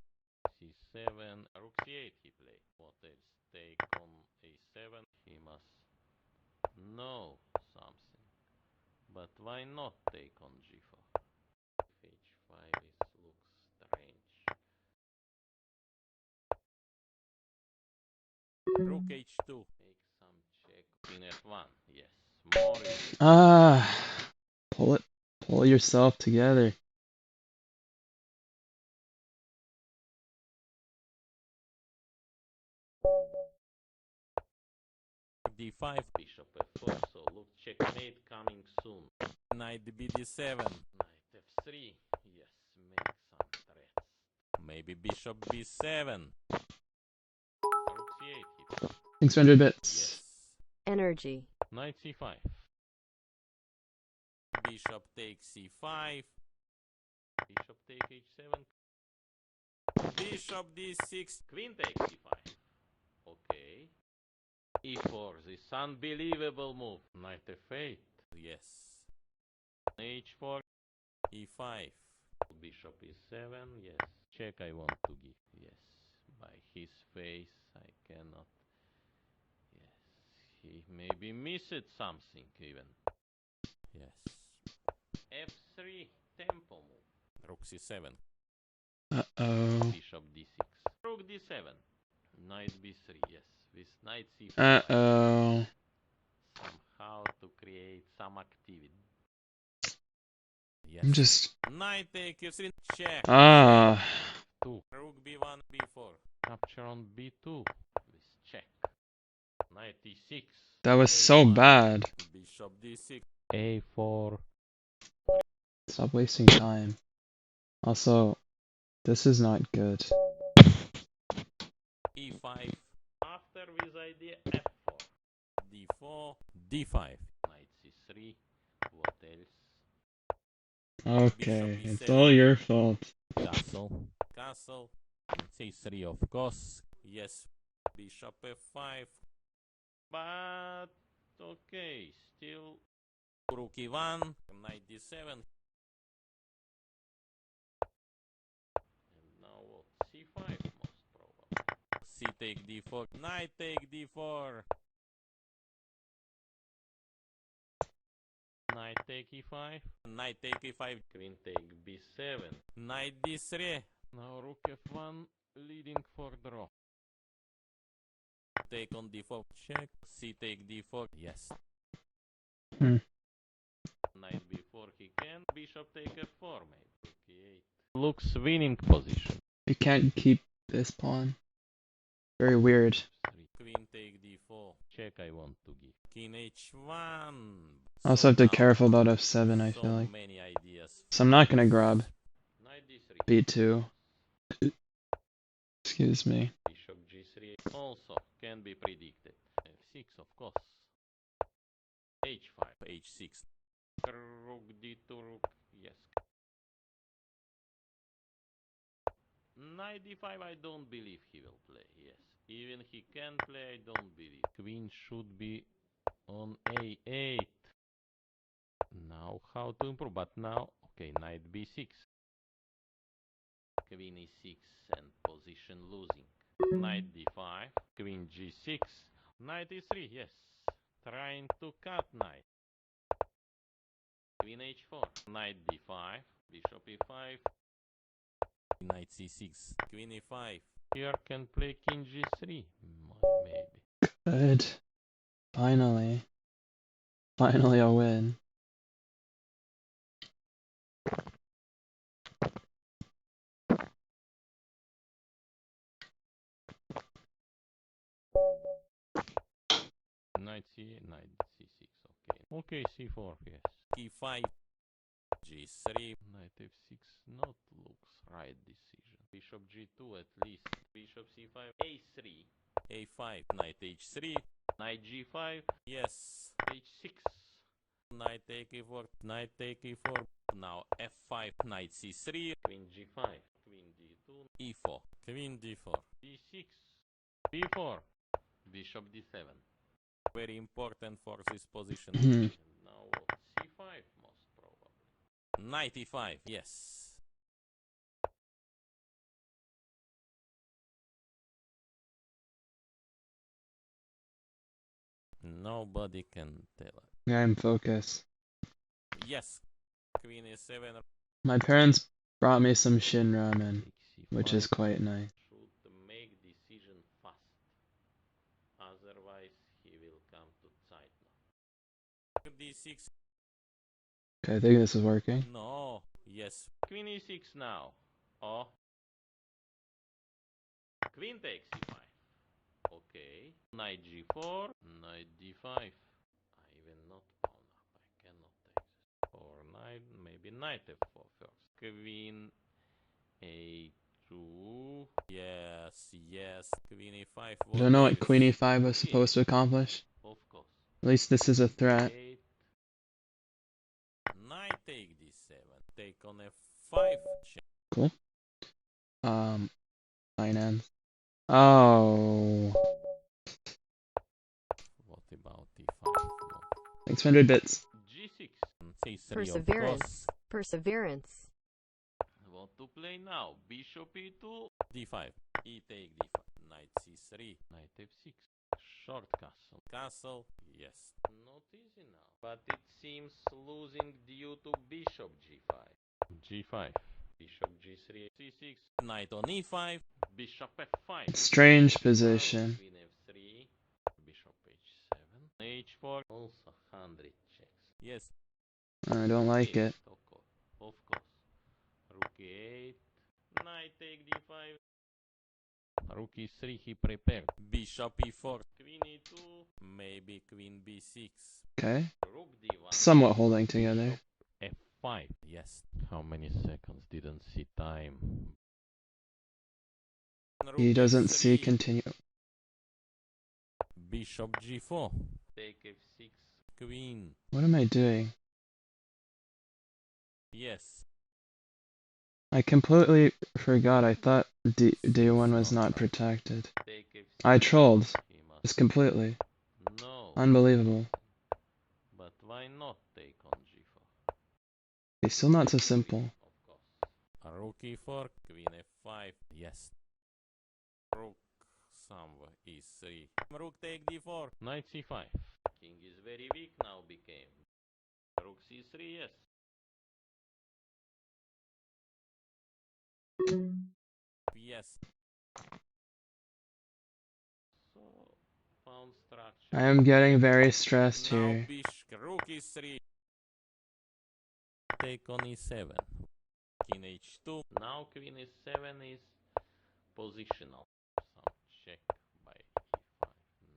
c7, rook c8 he played. What else? Take on a7, he must know something. But why not take on g4? h5 looks strange. Rook h2. Make some check. Queen f1. Yes. More easy. Ah, pull yourself together. d5. Bishop f4. So look, checkmate coming soon. Knight bd7. Knight f3. Yes. Make some threats. Maybe bishop b7. Rook c8. He plays. Thanks for 100 bits. Yes. Energy. Knight c5. Bishop takes c5. Bishop take h7. Bishop d6. Queen takes c5. Okay. e4. This unbelievable move. Knight f8. Yes. h4. e5. Bishop e7. Yes. Check I want to give. Yes. By his face I cannot. Yes. He maybe missed something even. Yes. f3. Tempo move. Rook c7. Uh-oh. Bishop d6. Rook d7. Knight b3. Yes. With knight c4. Uh-oh. Somehow to create some activity. Yes. I'm just... Knight take f3. Check. Ah. 2. Rook b1, b4. Capture on b2. With check. Knight e6. That was so a1. bad. Bishop d6. a4. Stop wasting time. Also, this is not good. e5. After with idea f4. d4. d5. Knight c3. What else? Okay, Bishop it's e7. all your fault. Castle. Castle. c3 of course. Yes. Bishop f5. But okay, still rook e1, knight d7. And now what? c5 most probably. C take d4, knight take d4. Knight take e5, knight take e5, queen take b7, knight d3. Now rook f1 leading for draw. Take on d4, check. C take d4, yes. Knight b4 he can. Bishop take f4 maybe. Rook e8. Looks winning position. You can't keep this pawn. Very weird. Queen take d4. Check I want to give. King h1. I also have to be careful about f7, I feel like. Many ideas. So I'm not gonna grab Knight d3. b2. Excuse me. Bishop g3 also can be predicted. f6 of course. h5, h6. Rook d2, rook, yes. Knight d5 I don't believe he will play, yes. Even he can play, I don't believe. Queen should be on a8. Now how to improve, but now, okay, knight b6. Queen e6 and position losing. Knight d5, queen g6, knight e3, yes. Trying to cut knight. Queen h4, knight d5, bishop e5, knight c6, queen e5. Here can play king g3, maybe. Good. Finally. Finally a win. Knight c8, knight c6, okay. Okay, c4, yes. e5, g3, knight f6, not looks right decision. Bishop g2 at least. Bishop c5, a3, a5, knight h3, knight g5, yes, h6. Knight take e4, knight take e4. Now f5, knight c3, queen g5, queen d2, e4, queen d4, d6, b4, bishop d7. Very important for this position. And now c5 most probably. Knight e5, yes. Nobody can tell us. Yeah, I'm focused. Yes, queen e7. My parents brought me some Shin ramen, which is c5 quite nice. should make decision fast. Otherwise he will come to Zeit now. d6. Okay, I think this is working. No, yes. Queen e6 now. Oh. Queen takes e5. Okay. Knight g4, knight d5. I will not pawn up. I cannot take this. Or knight, maybe knight f4 first. Queen a2. Yes, yes. Queen e5. I don't know what Queen else? e5 was supposed to accomplish. Of course. At least this is a threat. Eight. Knight take d7. Take on f5. Cool. Finance. Oh. What about e5? Thanks for 100 bits. g6. c3 Perseverance. Perseverance. What to play now? Bishop e2. d5. E take d5. Knight c3. Knight f6. Short castle. Castle. Yes. Not easy now. But it seems losing due to bishop g5. g5. Bishop g3. c6. Knight on e5. Bishop f5. Strange position. Queen f3. Bishop h7. h4. Also 100 checks. Yes. I don't like it. Of course. Rook e8. Knight take d5. Rook e3 he prepared. Bishop e4. Queen e2. Maybe queen b6. Okay. Rook d1. Somewhat holding together. f5. Yes. How many seconds? Didn't see time. He doesn't see continue. Bishop g4. Take f6. Queen. What am I doing? Yes. I completely forgot. I thought D1 was not protected. Take f6. I trolled. He must. Just completely. No. Unbelievable. But why not take on g4? It's still not so simple. Of course. Rook e4, queen f5. Yes. Rook somewhere e3. Rook take d4. Knight c5. King is very weak now became. Rook c3, yes. Yes. So, found structure. I am getting very stressed Now here. rook e3. Take on e7. King h2. Now queen e7 is positional. Some check by e5.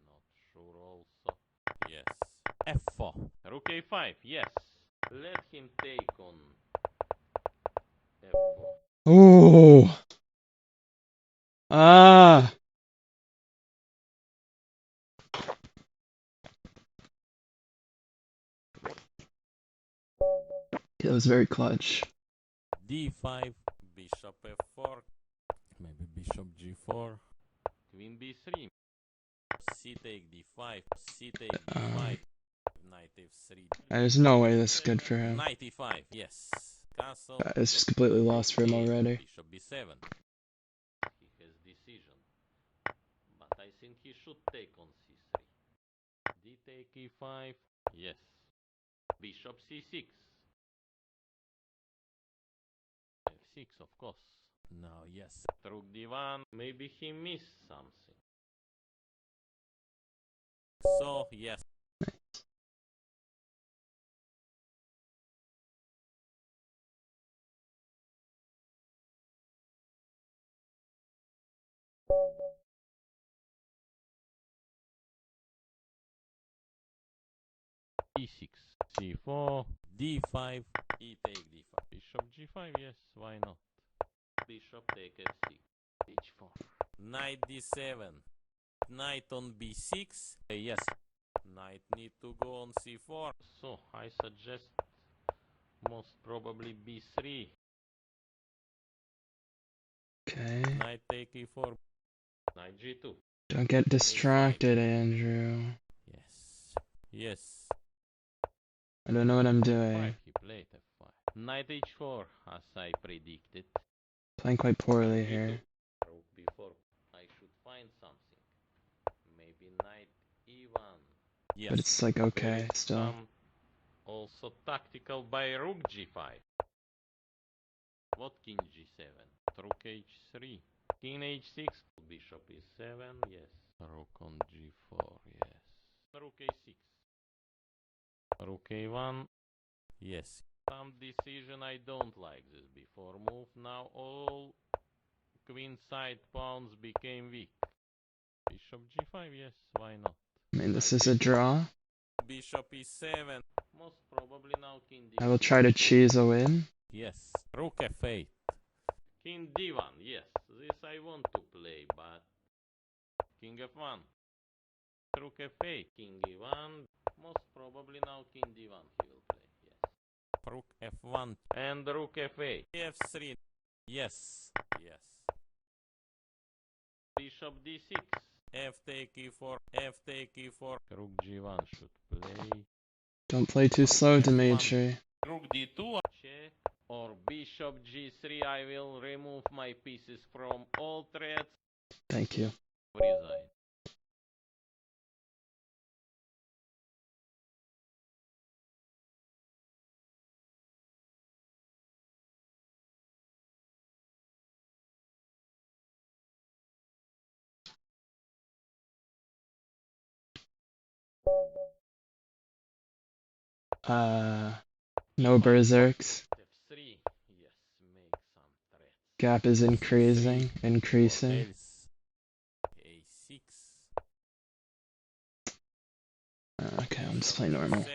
Not sure also. Yes. f4. Rook a5. Yes. Let him take on f4. Oh. Ah. It was very clutch. d5. Bishop f4. Maybe bishop g4. Queen b3. C take d5. C take d5. Knight f3. There's no way this is good for him. Knight e5. Yes. Castle. It's just completely lost for him already. Bishop b7. He has decision. should take on c3. D take e5. Yes. Bishop c6. f6, of course. Now, yes. Rook d1. Maybe he missed something. So, yes. e6, c4, d5, e take d5. Bishop g5, yes, why not? Bishop take f6, h4. Knight d7, knight on b6, yes. Knight need to go on c4. So, I suggest most probably b3. Okay. Knight take e4, knight g2. Don't get distracted, Andrew. Yes, yes. I don't know what I'm F5, doing. he played f5. Knight h4, as I predicted. Playing quite poorly B2. here. Rook b4. I should find something. Maybe knight e1. Yes. But it's like okay There is still. Also tactical by rook g5. What king g7? Rook h3. King h6. Bishop e7. Yes. Rook on g4. Yes. Rook a6. Rook a1. Yes. Some decision I don't like this before move. Now all queen side pawns became weak. Bishop g5. Yes. Why not? I mean, this Knight is a b2. draw. Bishop e7. Most probably now king d1. I will try to cheese a win. Yes. Rook f8. King d1. Yes. This I want to play, but king f1. Rook f8. King e1. Most probably now king d1 he will play. Yes. Rook f1 and rook f8. f3. Yes. Yes. Bishop d6. F take e4. F take e4. Rook g1 should play. Don't play too slow, Dimitri. Rook d2. Check. Or bishop g3. I will remove my pieces from all threads. Thank you. Resign. No berserks. f3. Yes, make some threats. Gap is increasing. Increasing. a6. Okay, I'm just playing normal.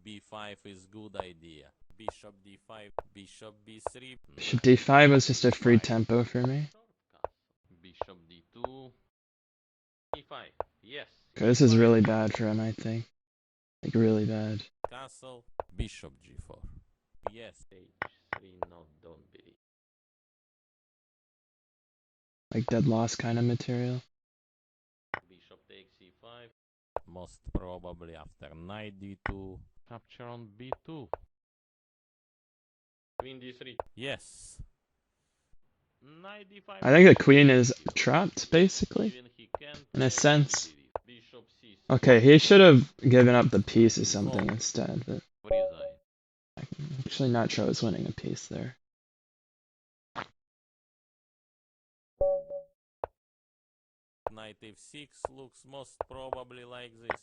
b5 is good idea. Bishop d5. Bishop b3. Bishop d5 was just a free tempo for me. Bishop d2. e5. Yes. Okay, this is really bad for him, I think. Like, really bad. Castle. Bishop g4. Yes. h3. No, don't believe. Like, dead loss kind of material. Bishop takes e5. Most probably after knight d2. Capture on b2. Queen d3. Yes. Knight d5. I think the queen is trapped, basically. In a sense. Bishop c6. Okay, he should have given up the piece or something instead, but Resign. I'm actually not sure I was winning a piece there. Knight f6 looks most probably like this.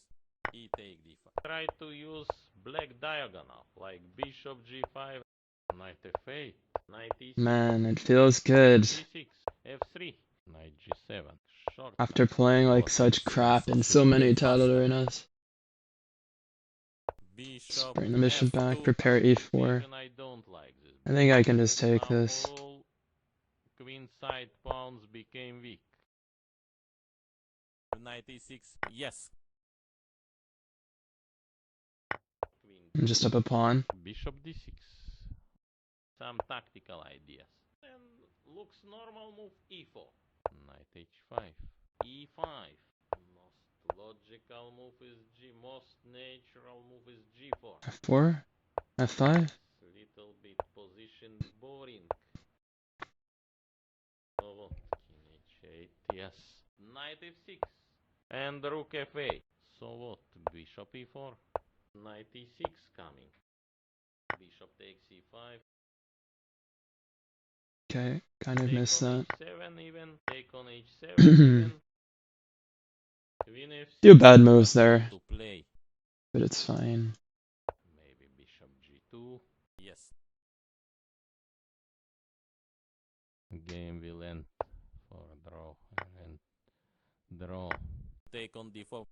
E take d5. Try to use black diagonal, like bishop g5, knight f8, knight e6. Man, it feels good. g6, f3, knight g7. Short. After playing like such crap in so many title arenas. Just bring the mission back, prepare e4. I don't like this. I think I can just take Now this. all queen side pawns became weak. Knight e6, yes. Queen I'm just up a pawn. Bishop d6. Some tactical ideas. And looks normal move e4. Knight h5. e5. Most logical move is g. Most natural move is g4. f4? f5? Little bit positioned boring. Oh, king h8. Yes. Knight f6. And rook f8. So what? Bishop e4. Knight e6 coming. Bishop takes e5. Okay, kind of Take missed on that. h7 even. Take on h7 even. Queen f6. Few bad moves Just there, to play. but it's fine. Maybe bishop g2. Yes. Game will end for a draw. And draw. Take on d4.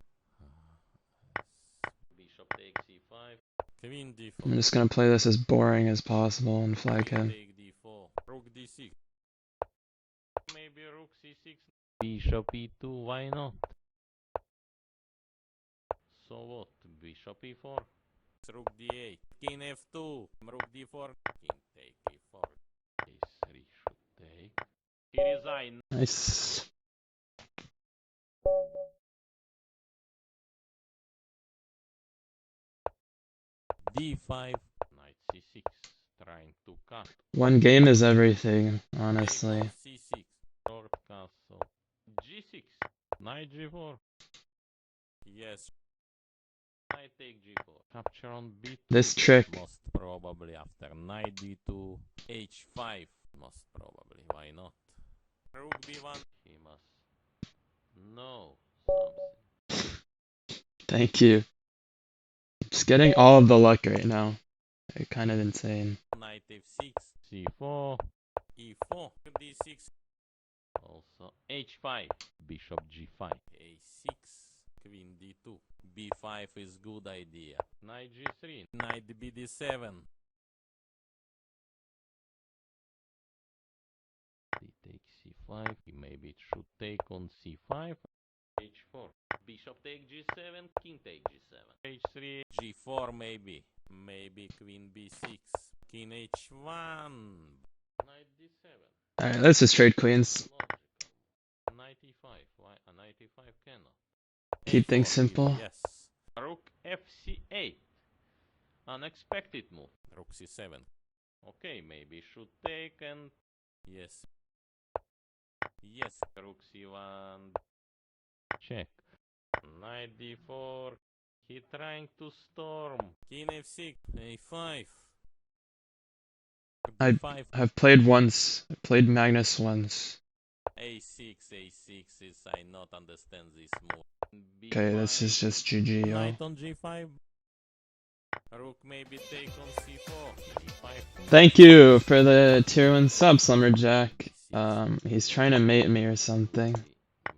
Bishop takes e5. Queen d4. I'm just gonna play this as boring as possible and flag Queen him. take d4. Rook d6. Maybe rook c6. Bishop e2. Why not? So what? Bishop e4. Rook d8. King f2. Rook d4. King take e4. a3 should take. He resign. Nice. d5. Knight c6. Trying to cut. One game is everything, Take honestly. on c6. Short castle. g6. Knight g4. Yes. Knight take g4. Capture on b2. This trick. Most probably after knight d2. h5. Most probably. Why not? Rook b1. He must know something. Thank you. Just getting all of the luck right now. They're kind of insane. Knight f6. c4. e4. d6. Also h5. Bishop g5. a6. Queen d2. b5 is good idea. Knight g3. Knight bd7. D takes c5. Maybe it should take on c5. h4. Bishop take g7. King take g7. h3. g4 maybe. Maybe queen b6. King h1. Knight d7. Alright, let's just trade queens. Logical. Knight e5. Why a knight e5 cannot? Keep things a4 simple. even, yes. Rook fc8. Unexpected move. Rook c7. Okay, maybe should take and yes. Yes, rook c1. Check. Knight d4. He trying to storm. King f6. a5. b5. I've played once. I played Magnus once. a6. a6 is I not understand this move. Okay, this is just GG, yo. Knight on g5. Rook maybe take on c4. e5. Thank you for the tier 1 sub, Slumberjack. He's trying to mate me or something.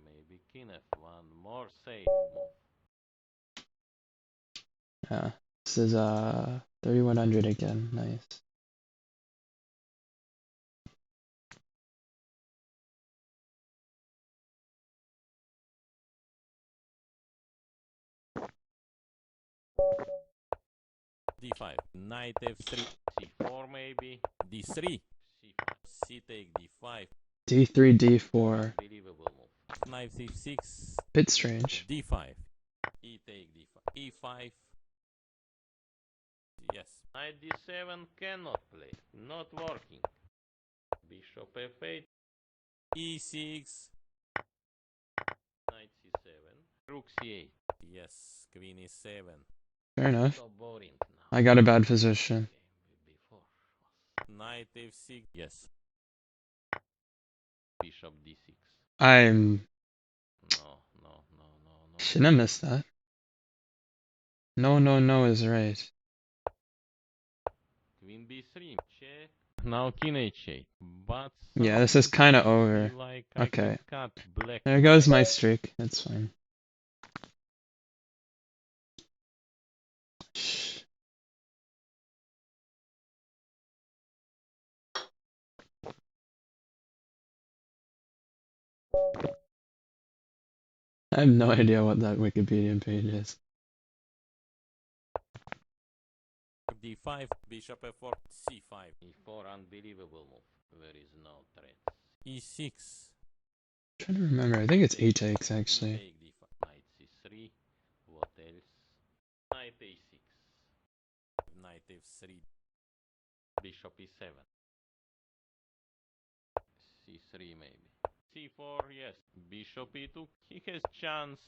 Maybe king f1. More safe move. Yeah, this is 3100 again. Nice. d5. Knight f3. c4 maybe. d3. c5. c take d5. D3, D4. Unbelievable move. Knight c6. Bit strange. d5. e take d5. e5. Yes. Knight d7 cannot play. Not working. Bishop f8. e6. Knight c7. Rook c8. Yes. Queen e7. Fair enough. So boring now. I got a bad position. Before. Knight f6. Yes. Bishop d6. I'm... No. Shouldn't have missed that. No is right. Queen b3. Check. Now king h8. But Yeah, this is kind of over. like Okay. I can cut black. There goes my streak. That's fine. Shh. I have no idea what that Wikipedia page is. d5. Bishop f4. c5. e4. Unbelievable move. There is no threat. e6. I'm trying to remember. I think it's 8 takes actually. Take d5. Knight c3. What else? Knight a6. Knight f3. Bishop e7. c3 maybe. c4, yes. Bishop e2, he has chance,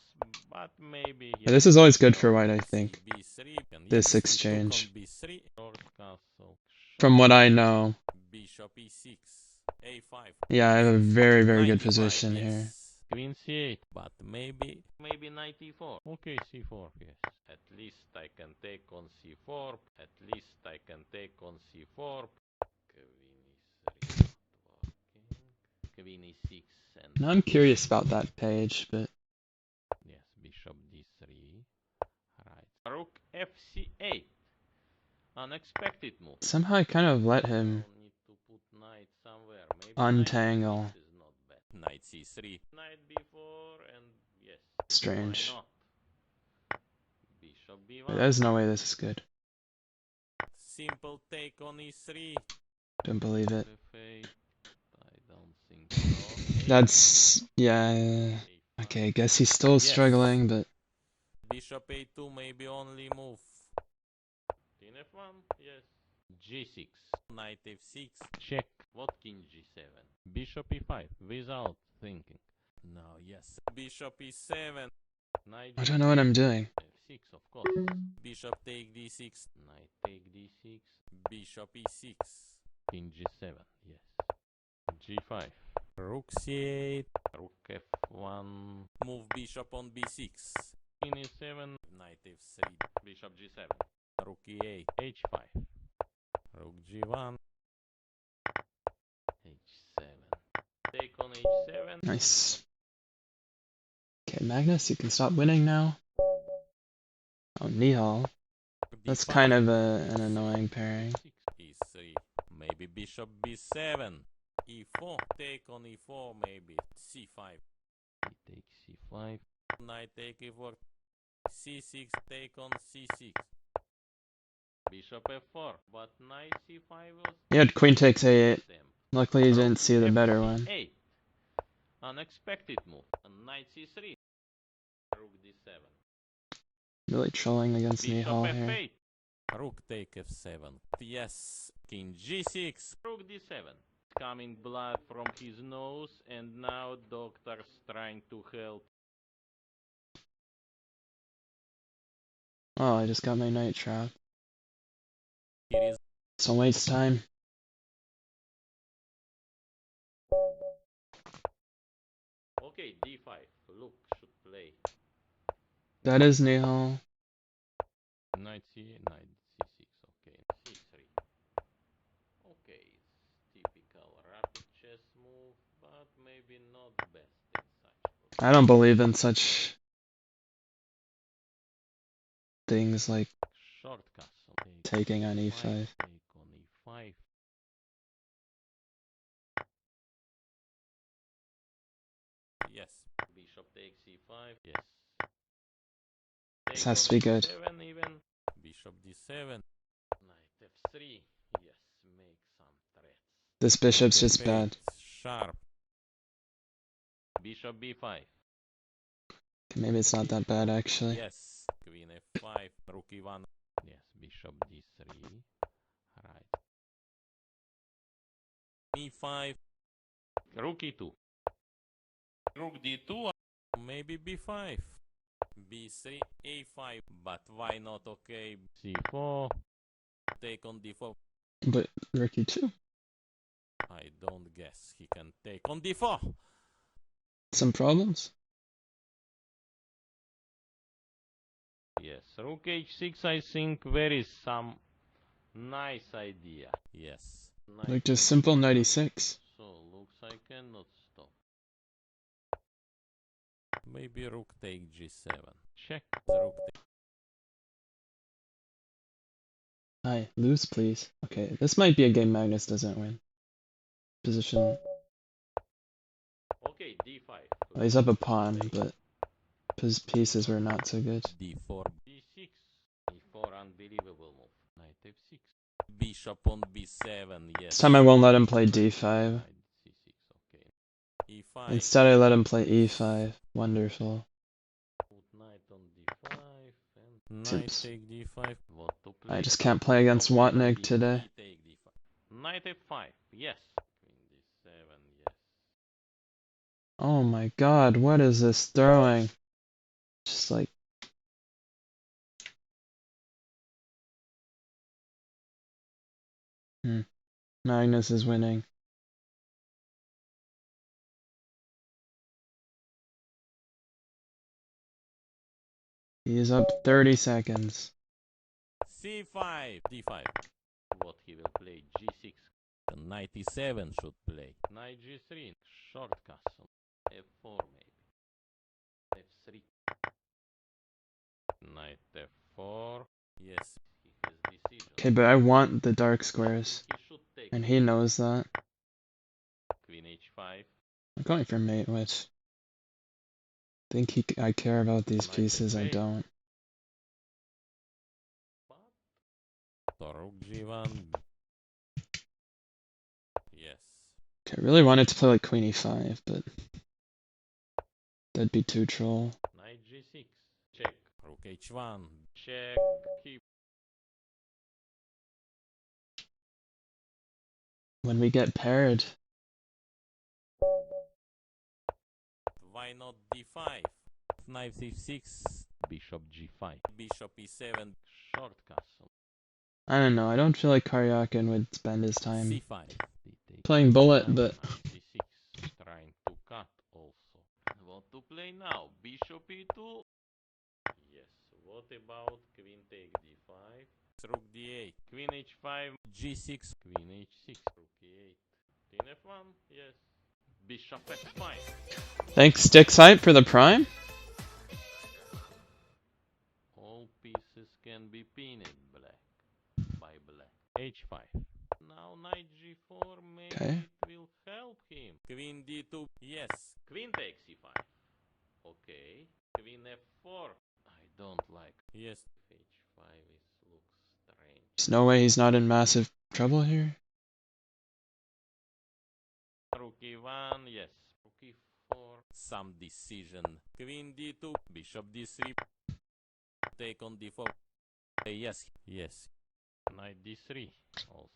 but maybe Yeah, this is always good for white, I think. b3, and This yes, he took on exchange. b3, short castle, From what I know. bishop e6, a5. Yeah, I have a very, very good 95, position yes. here. Queen c8, but maybe knight e4. Okay, c4, yes. At least I can take on c4. At least I can take on c4. Queen e3 not working. Queen e6 and Now I'm curious about that page, but yes, bishop d3. Right. Rook fc8. Unexpected move. somehow I kind of let him Now need to put knight somewhere. Maybe untangle. knight e6 is not bad. Knight c3. Knight b4 and yes. Strange. Why not? Bishop b1. There's no way this is good. Simple take on e3. Don't believe it. f8. I don't think so. That's... yeah... Okay, I guess he's still struggling, but... Bishop a2 maybe only move. King f1, yes. g6. Knight f6. Check. What king g7? Bishop e5 without thinking. Now yes. Bishop e7. Knight I don't know what I'm doing. f6 of course. Bishop take d6. Knight take d6. Bishop e6. King g7, yes. g5. Rook c8. Rook f1. Move bishop on b6. King e7. Knight f3. Bishop g7. Rook e8. h5. Rook g1. h7. Take on h7. Nice. Okay, Magnus, you can stop winning now. Oh, Nihal. That's kind of an annoying pairing. e3. Maybe bishop b7. e4. Take on e4 maybe. c5. He takes c5. Knight take e4. c6. Take on c6. Bishop f4. But knight c5 was... He had queen takes a8. Luckily he didn't see the better one. F8. Unexpected move. And knight c3. Rook d7. Really trolling against Bishop Nihal here. f8. Rook take f7. Yes. King g6. Rook d7. Coming blood from his nose, and now doctor's trying to help. Oh, I just got my knight trap. Here is So waste time. okay. d5. Look, should play. That is Nihal. Knight c8. Knight c6. Okay. c3. Okay, it's typical rapid chess move, but maybe not best in such. I don't believe in such things like Short castle. taking on e5. e5. Take on e5. Yes. Bishop takes e5. Yes. This Take has on to be good. e7 even. Bishop d7. Knight f3. Yes, make some threats. This bishop's Rook just f8. bad. Sharp. Bishop b5. Okay, maybe it's not that bad actually. Yes. Queen f5. Rook e1. Yes. Bishop d3. Right. e5. Rook e2. Rook d2. Maybe b5. b3, a5. But why not? Okay. c4. Take on d4. But Ricky too. I don't guess he can take on d4. Some problems? Yes. Rook h6. I think there is some nice idea. Yes. Like just simple 96. So looks I cannot stop. Maybe rook take g7. Check. Rook take. Hi, lose please. Okay, this might be a game Magnus doesn't win. Position. Okay, d5. Well, he's up a pawn, but his pieces were not so good. d4, d6. e4, unbelievable move. Knight f6. Bishop on b7. Yes. This time I won't let him play d5. Knight c6. Okay. e5. Instead I let him play e5. Wonderful. Put knight on d5 and knight Seems... take d5. What to play? I just can't play against Watnik today. Take d5. Knight f5. Yes. Queen d7. Yes. Oh my god, what is this throwing? Just like... Magnus is winning. He is up 30 seconds. C5, D5. What he will play? G6. 97 should play. Knight G3. Short castle. F4 maybe. F3. Knight F4. Yes, he has decision. Okay, but I want the dark squares. He should take. And he knows that. Queen H5. I'm going for mate, which... I care about these Knight pieces, I F8. don't. Rook G1. Yes. Okay, I really wanted to play like Queen E5, but... That'd be too troll. Knight G6. Check. Rook H1. Check. Keep. When we get paired... Why not D5? Knight C6. Bishop G5. Bishop E7. Short castle. I don't know, I don't feel like Karyakin would spend his time C5. playing bullet, but... Knight D6. Trying to cut also. What to play now? Bishop E2. Yes. What about Queen take D5? Rook D8. Queen H5. G6. Queen H6. Rook E8. Queen F1. Yes. Bishop F5. Thanks, Sticksight, for the prime. All pieces can be pinned black by black. H5. Now knight G4. Maybe Okay. it will help him. Queen D2. Yes. Queen takes C5. Okay. Queen F4. I don't like. Yes. H5 looks strange. There's no way he's not in massive trouble here. Rook E1. Yes. Rook E4. Some decision. Queen D2. Bishop D3. Take on D4. Yes. Yes. Knight D3 also.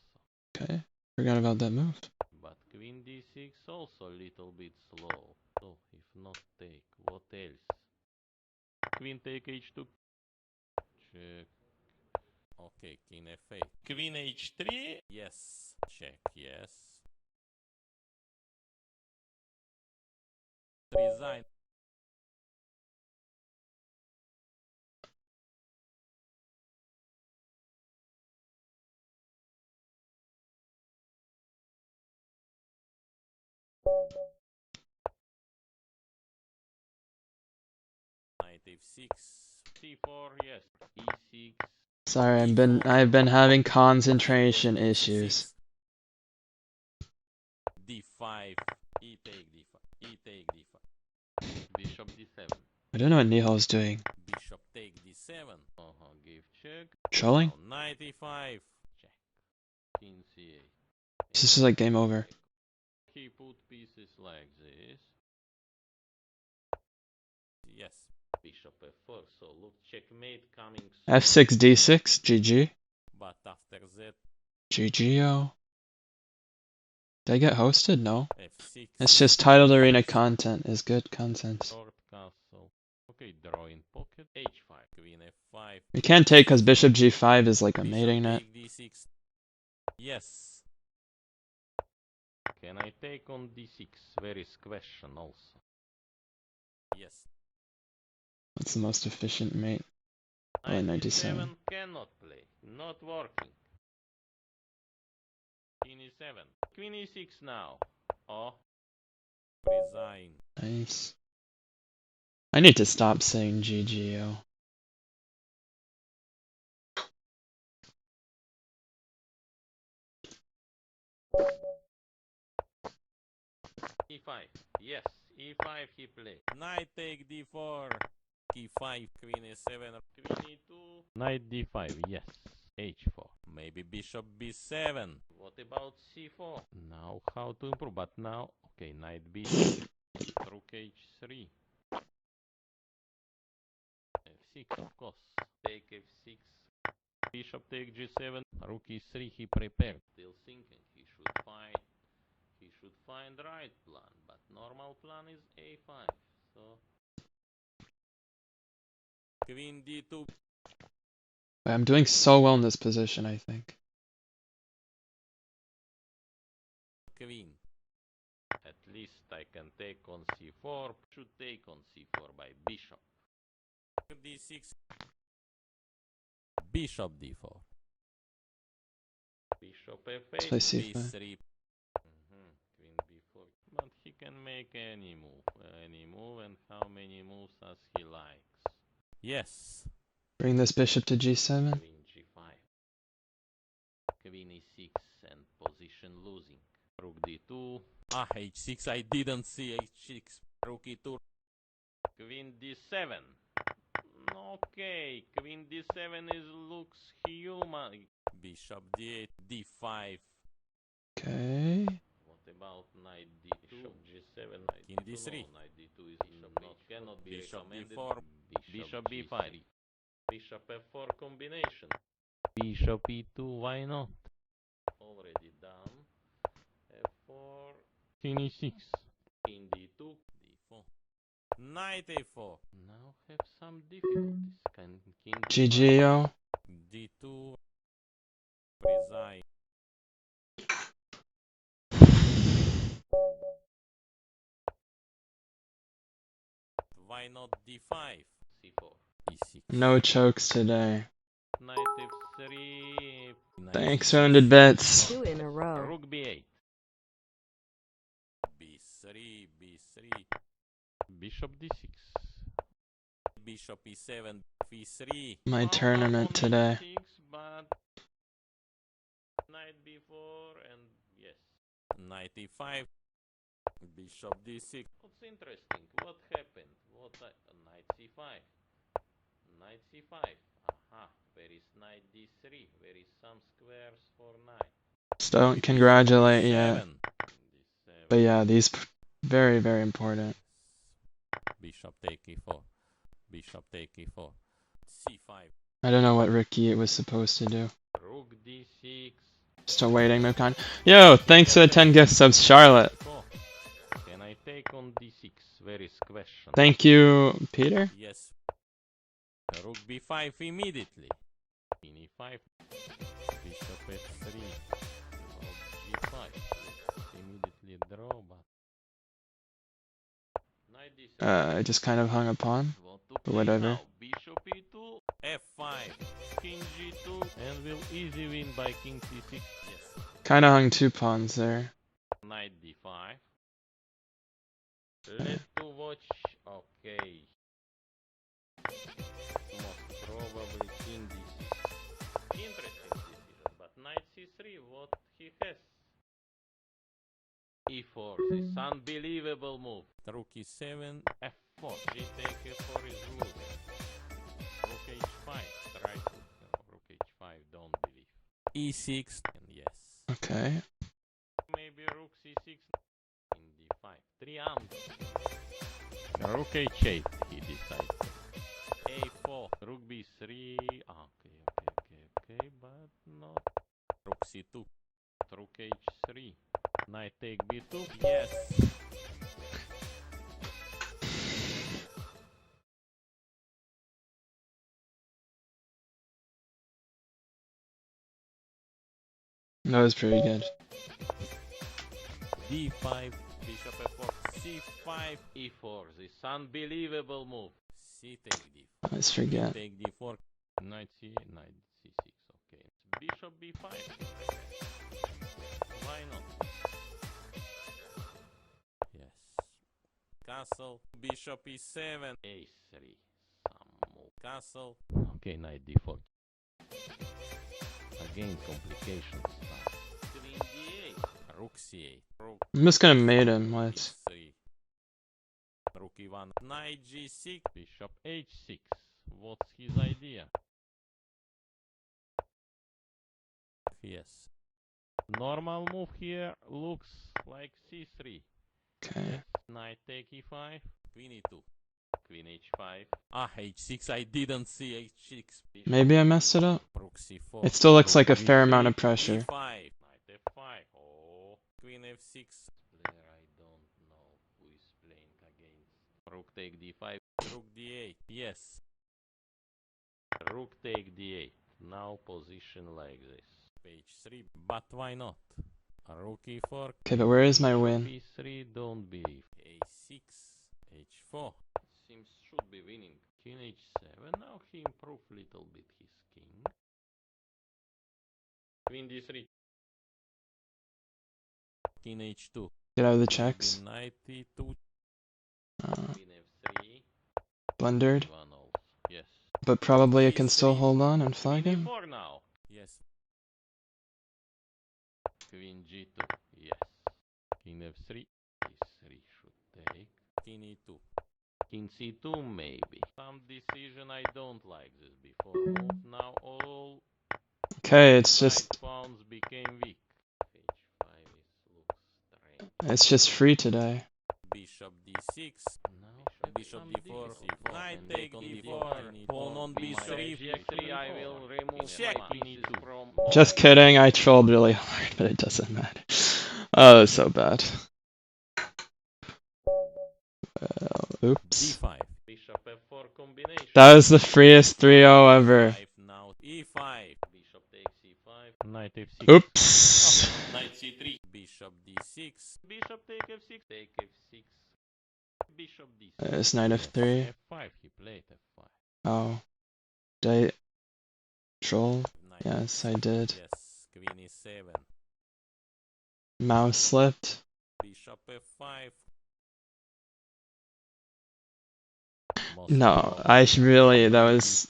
Okay, forgot about that move. But Queen D6 also a little bit slow. So if not take, what else? Queen take H2. Check. Okay, King F8. Queen H3. Yes. Check. Yes. Resign. Knight F6. C4. Yes. E6. Sorry, E4. I've been having concentration issues. D5. E take D5. E take D5. Bishop D7. I don't know what Nihal's doing. Bishop take D7. Give check. Trolling? Now knight E5. Check. King C8. This is like game over. He put pieces like this. Yes. Bishop F4. So look, checkmate coming soon. F6, D6, GG. But after that, GGO. Did I get hosted? No. F6. It's just titled arena content is good content. Short castle. Okay, draw in pocket. H5. Queen F5. We can't take because Bishop G5 is like a Bishop mating net. take D6. Yes. Can I take on D6? Very question also. Yes. What's the most efficient mate? Oh, Knight 97. E7 cannot play. Not working. King E7. Queen E6 now. Oh. Resign. Nice. I need to stop saying GGO. E5. Yes. E5 he play. Knight take D4. E5. Queen E7. Queen E2. Knight D5. Yes. H4. Maybe Bishop B7. What about C4? Now how to improve? But now, okay, Knight B6. Rook H3. F6, of course. Take F6. Bishop take G7. Rook E3. He prepared. Still thinking he should fight. He should find right plan, but normal plan is a5. So queen d2. I'm doing so well in this position, I think. Queen. At least I can take on c4. Should take on c4 by bishop. d6. Bishop d4. Bishop f8. So I see if b3. Queen b4. But he can make any move, and how many moves as he likes. Yes. bring this bishop to g7. Queen g5. Queen e6 and position losing. Rook d2. h6. I didn't see h6. Rook e2. Queen d7. Okay, Queen d7 looks human. Bishop d8, d5. Okay. What about knight d2? Bishop g7, knight king d3. No, knight d2 is cannot be Bishop recommended. d4. Bishop b5. Bishop f4 combination. Bishop e2, why not? Already done. f4. King e6. King d2. d4. Knight a4. Now have some difficulties. Can king d5. GGO. d2. Resign. Why not d5? c4. e6. No chokes today. Knight f3. Thanks, rounded bets. 2 in a row. Rook b8. b3, b3. Bishop d6. Bishop e7, b3. My tournament today. E6, but knight b4 and yes. Knight e5. Bishop d6. What's interesting? What happened? Knight c5. Knight c5. Aha. Where is knight d3? Where is some squares for knight? Just don't congratulate yet. D7. But yeah, these very, very important. Bishop take e4. Bishop take e4. c5. I don't know what Ricky it was supposed to do. Rook d6. Still waiting, Mokan. Yo, thanks for the 10 gift subs, Charlotte. Can I take on d6? Where is question? Thank you, Peter. Yes. Rook b5 immediately. Queen e5. Bishop f3. Rook g5. Immediately draw, but knight d7. I just kind of hung upon. What to But play whatever. now? Bishop e2, f5, king g2, and will easy win by king c6. Yes. Kind of hung 2 pawns there. Knight d5. Let's to watch. Okay. Most probably king d6. Interesting decision, but knight c3. What he has? e4. This unbelievable move. Rook e7, f4. G take f4 is losing. Rook h5. Try to. Rook h5. Don't believe. e6 and yes. Okay. Maybe rook c6 in d5. 3 under. Rook h8. He decides. a4. Rook b3. Okay, but not. Rook c2. Rook h3. Knight take b2. Yes. That was pretty good. d5. Bishop f4. c5. e4. This unbelievable move. c take d4. Let's forget. Take d4. Knight c6. Okay. Bishop b5. Why not? Yes. Castle. Bishop e7. a3. Some move. Castle. Okay, knight d4. Again, complications. Queen d8. Rook c8. Rook I'm just gonna mate him. What? e3. Rook e1. Knight g6. Bishop h6. What's his idea? Yes. Normal move here looks like c3. Okay. Knight take e5. Queen e2. Queen h5. h6. I didn't see h6. Bishop Maybe I messed it up. Rook c4. It still looks Rook like a fair b3, amount of pressure. e5. Knight f5. Oh. Queen f6. Rook take d5. Rook d8. Yes. Rook take d8. Now position like this. Page 3. But why not? Rook e4. Okay, but where is my Bishop win? e3. Don't believe. a6. h4. Seems should be winning. King h7. Now he improved little bit his king. Queen d3. King h2. Get out of the Maybe checks. knight e2. Uh, Queen f3. blundered. One also. Yes. But probably I can still G3. hold on and flag Queen him. e4 now. Yes. Queen g2. Yes. King f3. e3 should take. King e2. King c2 maybe. Some decision I don't like this before move. Now all Okay, it's side just pawns became weak. h5 looks strange. it's just free today. Bishop d6. Now bishop d4. Knight take d4. Pawn on b3. g3 I will remove check my pieces from. Just kidding, I trolled really hard, but it doesn't matter. Oh, that's so bad. Oops. d5. Bishop f4 combination. That was the freest 3-0 ever. Now e5. Bishop takes e5. Knight f6. Oops. Knight c3. Bishop d6. Bishop take f6. Take f6. Bishop d6. There's knight f3. f5. He played f5. Oh. Did I troll? Knight Yes, I f6. did. Yes. Queen e7. Mouse slipped. Bishop f5. No, I should really, that was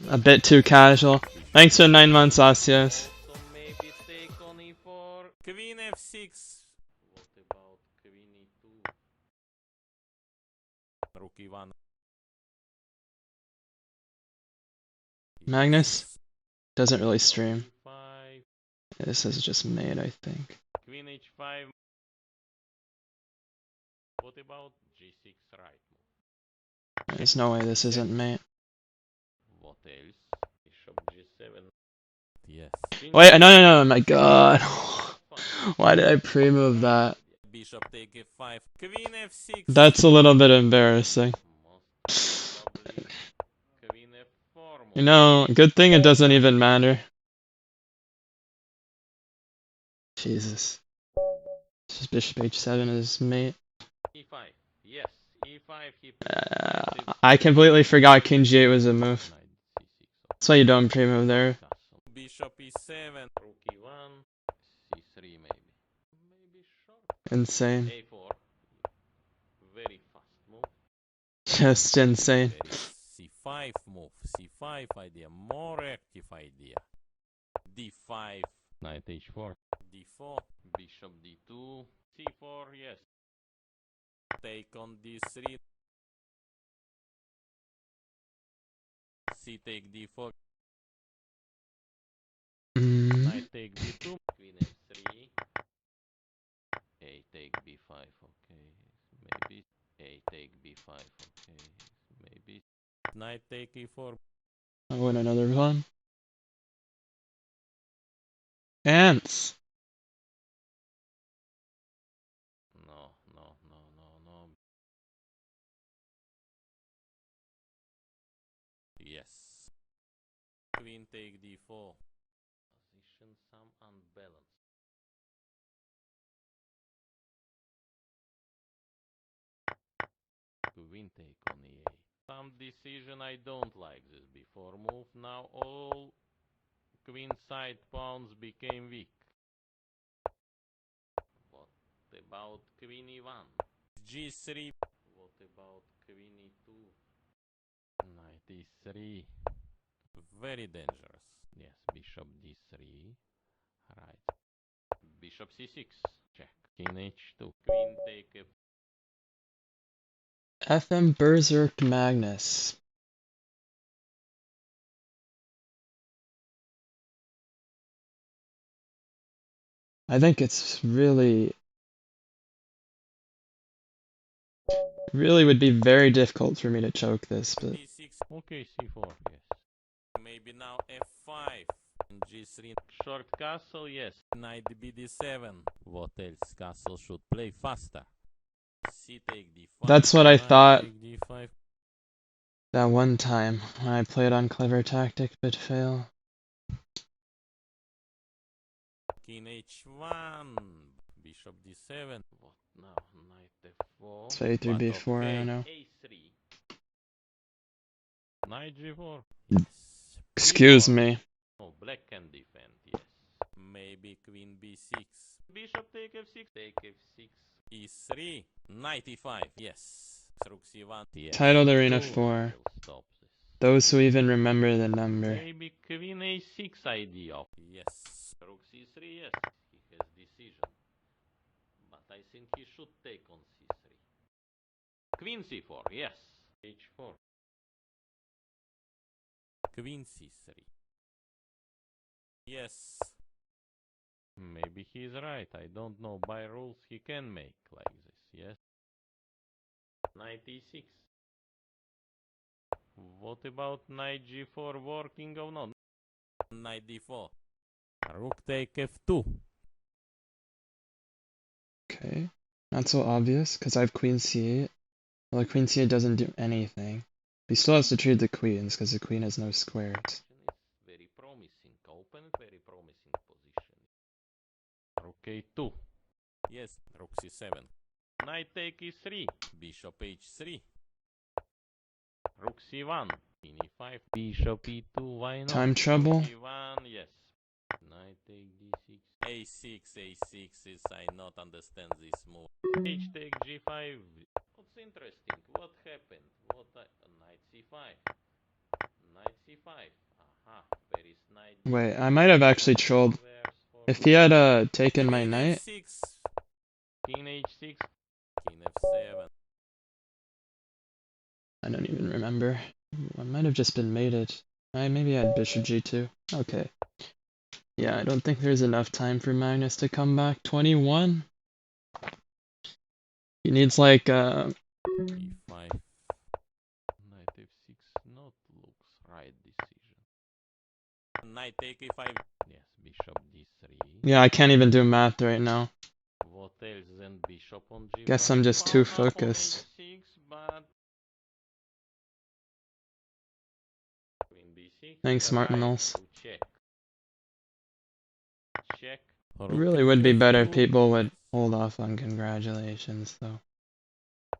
a bit too casual. Thanks for 9 months, Asios. So maybe take on e4. Queen f6. What about queen e2? Rook e1. Magnus doesn't really stream. e5. This is just made, I think. Queen h5. What about g6 right move? There's no way this isn't mate. What else? Bishop g7. Yes. Wait, no, my god. Why did I pre-move that? Bishop take f5. Queen f6. That's a little bit embarrassing. Most probably queen f4 move. You know, good thing it doesn't even matter. Jesus. This bishop h7 is mate. e5. Yes. e5 he I completely forgot king g8 was a move. Knight c6. That's why you don't pre-move there. Bishop e7. Rook e1. c3 maybe. Maybe short. Insane. a4. Very fast move. Just insane. There is c5 move. c5 idea. More active idea. d5. Knight h4. d4. Bishop d2. c4. Yes. Take on d3. c take d4. Knight take b2. Queen f3. A take b5. Okay. Maybe a take b5. Okay. Maybe knight take e4. I win another one. Ants. No. Yes. Queen take d4. Position some unbalanced. Queen take on e8. Some decision I don't like this before move. Now all queen side pawns became weak. What about queen e1? g3. What about queen e2? Knight e3. Very dangerous. Yes, bishop d3. Right. Bishop c6. Check. King h2. Queen take f. FM Berserk Magnus. I think it's really would be very difficult for me to choke this, but d6. Okay, c4. Yes. Maybe now f5. g3. Short castle. Yes. Knight bd7. What else? Castle should play faster. C take d5. That's what I Knight thought take d5. that one time when I played on Clever Tactic but fail. King h1. Bishop d7. What now? Knight f4. It's A3 But B4, I okay. know. a3. Knight g4. Mm. Yes. Excuse b4. me. Oh, black can defend, yes. Maybe queen b6. Bishop take f6. Take f6. e3. Knight e5, yes. Rook c1, yes. Titled Arena Two, 4. I will stop this. Those who even remember the number. Maybe queen a6 idea. Yes. Rook c3, yes. He has decision. But I think he should take on c3. Queen c4, yes. h4. Queen c3. Yes. Maybe he's right. I don't know. By rules he can make like this, yes. Knight e6. What about knight g4 working or not? Knight d4. Rook take f2. Okay. Not so obvious, because I have queen c8. Well, the queen c8 doesn't do anything. He still has to trade the queens, because the queen has no squares. Is very promising. Open very promising position. Rook a2. Yes, rook c7. Knight take e3. Bishop h3. Rook c1. Queen e5. Bishop e2. Why not? Time trouble? Rook e1. Yes. Knight take d6. a6 is. I not understand this move. H take g5. What's interesting? What happened? Knight c5. Knight c5. Aha. Where is knight d6? Wait, I might have actually trolled. If he had taken my knight, f6. King h6. King f7. I don't even remember. I might have just been mated. I maybe had bishop g2. Okay. Yeah, I don't think there's enough time for Magnus to come back. 21? He needs like e5. Knight f6 not looks right decision. Knight take e5. Yes, bishop d3. yeah, I can't even do math right now. What else than bishop on g5? Guess I'm just too Pawn up on focused. h6, but queen b6. Thanks, Martin Right, Mills. to check. Check. It really would be better if people would hold off on congratulations, though.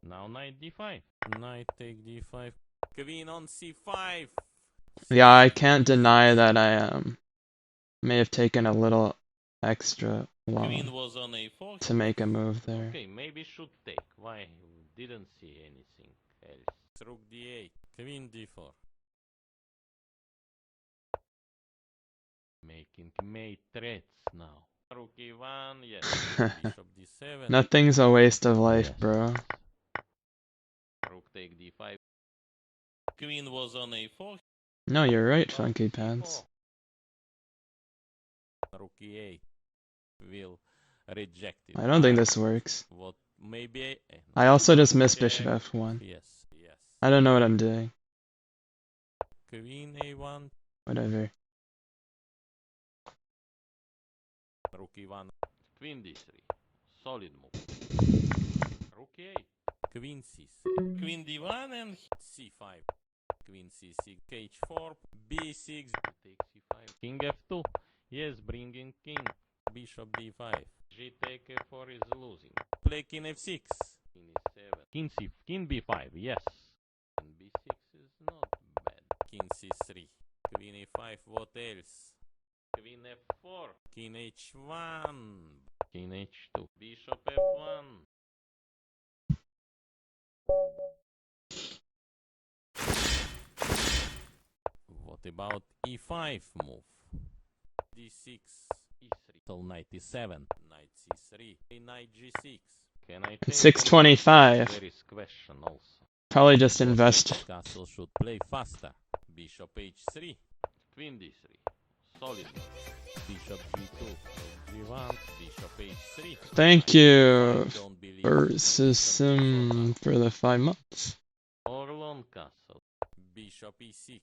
Now knight d5. Knight take d5. Queen on c5. Yeah, I can't deny that I may have taken a little extra Queen long was on a4. to make a move there. Okay, maybe should take. Why? Didn't see anything else. Rook d8. Queen d4. Making mate threats now. Rook e1, yes. Bishop d7. Nothing's a waste of life, Yes. bro. Rook take d5. Queen was on a4. No, you're right, Funky Pants. Rook e8 will reject it. I don't think this works. What? Maybe. I also just missed check. bishop f1. Yes, yes. I don't know what I'm doing. Queen a1. Whatever. Rook e1. Queen d3. Solid move. Rook e8. Queen c3. Queen d1 and c5. Queen c6. h4. b6. Take c5. King f2. Yes, bringing king. Bishop d5. G take f4 is losing. Play king f6. King e7. King b5. Yes. And b6 is not bad. King c3. Queen e5. What else? Queen f4. King h1. King h2. Bishop f1. What about e5 move? d6, e3. Till knight e7. Knight c3. Knight g6. Can I take? 625. There is question also. Probably just invest. Castle should play faster. Bishop h3. Queen d3. Solid. Bishop g2. g1. Bishop h3. Thank you Don't believe for Bishop g4. for the 5 months. Or long castle. Bishop e6.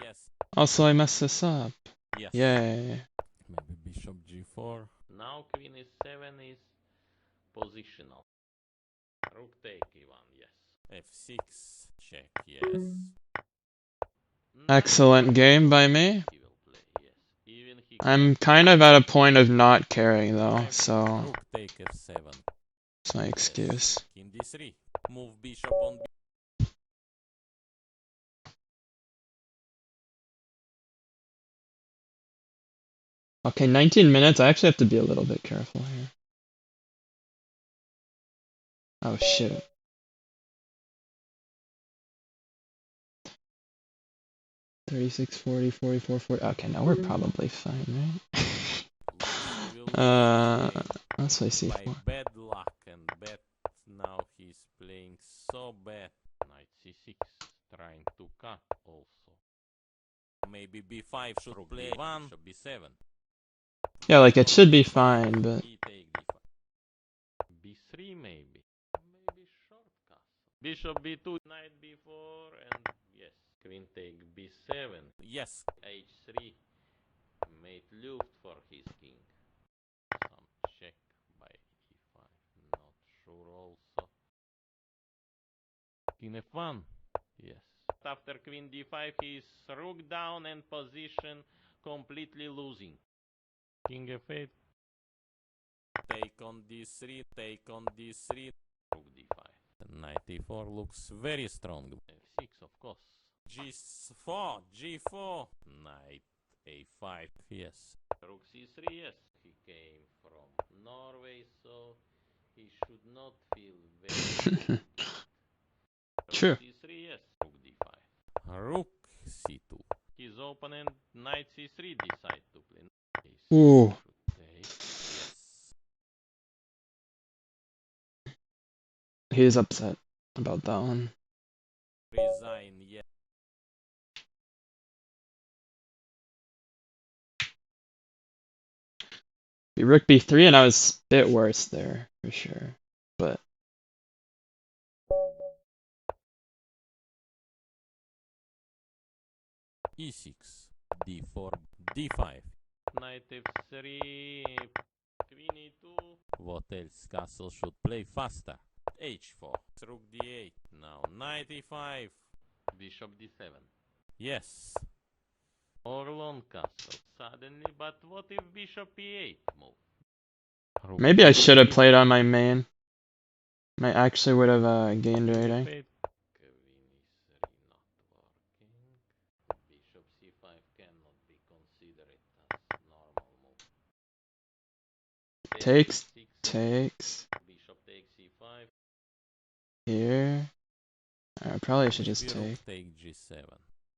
Yes. Also, I messed this up. Yes. Yay. Maybe bishop g4. Now queen e7 is positional. Rook take e1, yes. f6, check, yes. Excellent game by me. He will play, yes. Even he I'm kind of at a point of not caring though, so Rook take f7. that's my Yes. excuse. King d3. Move bishop on b. Okay, 19 minutes. I actually have to be a little bit careful here. Oh shit. $36, $40, $44, $40. Okay, now we're probably fine, right? Let's play By c4. bad luck and bad, now he's playing so bad. Knight c6, trying to cut also. Maybe b5 should play 1, bishop b7. Yeah, like it should be b5, fine, but e take d5. b3 maybe. Maybe short castle. Bishop b2, knight b4, and yes. Queen take b7. Yes. h3. Made luft for his king. Some check by e5. Not sure also. King f1. Yes. After queen d5, he's rook down and position completely losing. King f8. Take on d3, take on d3. Rook d5. Knight e4 looks very strong. f6, of course. g4, g4. Knight a5, yes. Rook c3, yes. He came from Norway, so he should not feel very true. Rook c3, yes. Rook d5. Rook c2. His opponent knight c3 decide to play. Ooh. Should take. Yes. He's upset about that one. Resign, yes. Rook b3 and I was a bit worse there, for sure. But e6, d4, d5. Knight f3, queen e2. What else? Castle should play faster. h4, rook d8. Now knight e5. Bishop d7. Yes. Or long castle suddenly, but what if bishop e8 move? Rook maybe I should have d3. played on my main. I actually would have gained rating. Queen e3 not working. Bishop c5 cannot be considered as normal move. Takes, f6, takes. bishop takes c5. Here. I probably should just Maybe rook take. take g7.